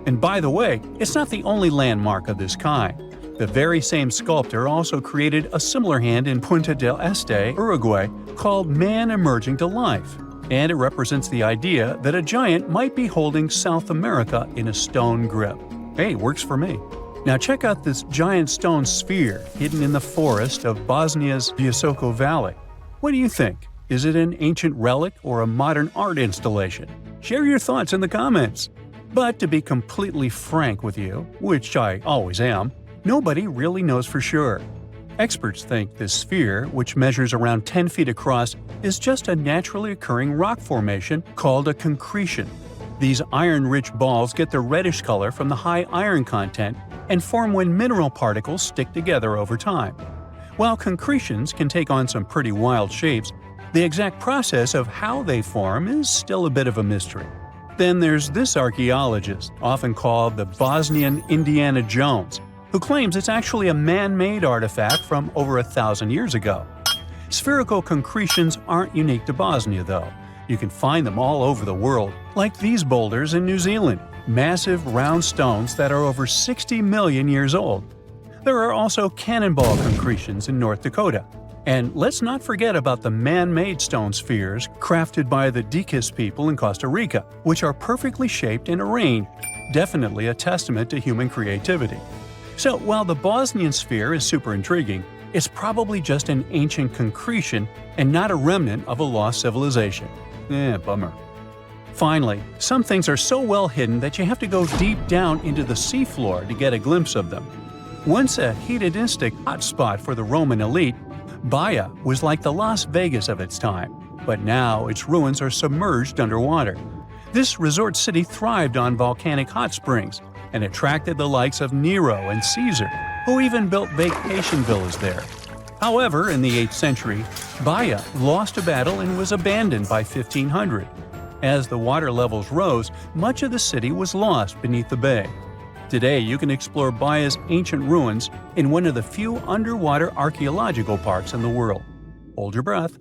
And by the way, it's not the only landmark of this kind. The very same sculptor also created a similar hand in Punta del Este, Uruguay, called Man Emerging to Life, and it represents the idea that a giant might be holding South America in a stone grip. Hey, works for me. Now check out this giant stone sphere hidden in the forest of Bosnia's Visoko Valley. What do you think? Is it an ancient relic or a modern art installation? Share your thoughts in the comments. But to be completely frank with you, which I always am, nobody really knows for sure. Experts think this sphere, which measures around 10 feet across, is just a naturally occurring rock formation called a concretion. These iron-rich balls get their reddish color from the high iron content and form when mineral particles stick together over time. While concretions can take on some pretty wild shapes, the exact process of how they form is still a bit of a mystery. Then there's this archaeologist, often called the Bosnian Indiana Jones, who claims it's actually a man-made artifact from over 1,000 years ago. Spherical concretions aren't unique to Bosnia, though. You can find them all over the world, like these boulders in New Zealand, massive round stones that are over 60 million years old. There are also cannonball concretions in North Dakota. And let's not forget about the man-made stone spheres crafted by the Diquis people in Costa Rica, which are perfectly shaped and arranged, definitely a testament to human creativity. So while the Bosnian sphere is super intriguing, it's probably just an ancient concretion and not a remnant of a lost civilization. Bummer. Finally, some things are so well hidden that you have to go deep down into the seafloor to get a glimpse of them. Once a hedonistic hotspot for the Roman elite, Baya was like the Las Vegas of its time, but now its ruins are submerged underwater. This resort city thrived on volcanic hot springs and attracted the likes of Nero and Caesar, who even built vacation villas there. However, in the 8th century, Baya lost a battle and was abandoned by 1500. As the water levels rose, much of the city was lost beneath the bay. Today, you can explore Baya's ancient ruins in one of the few underwater archaeological parks in the world. Hold your breath.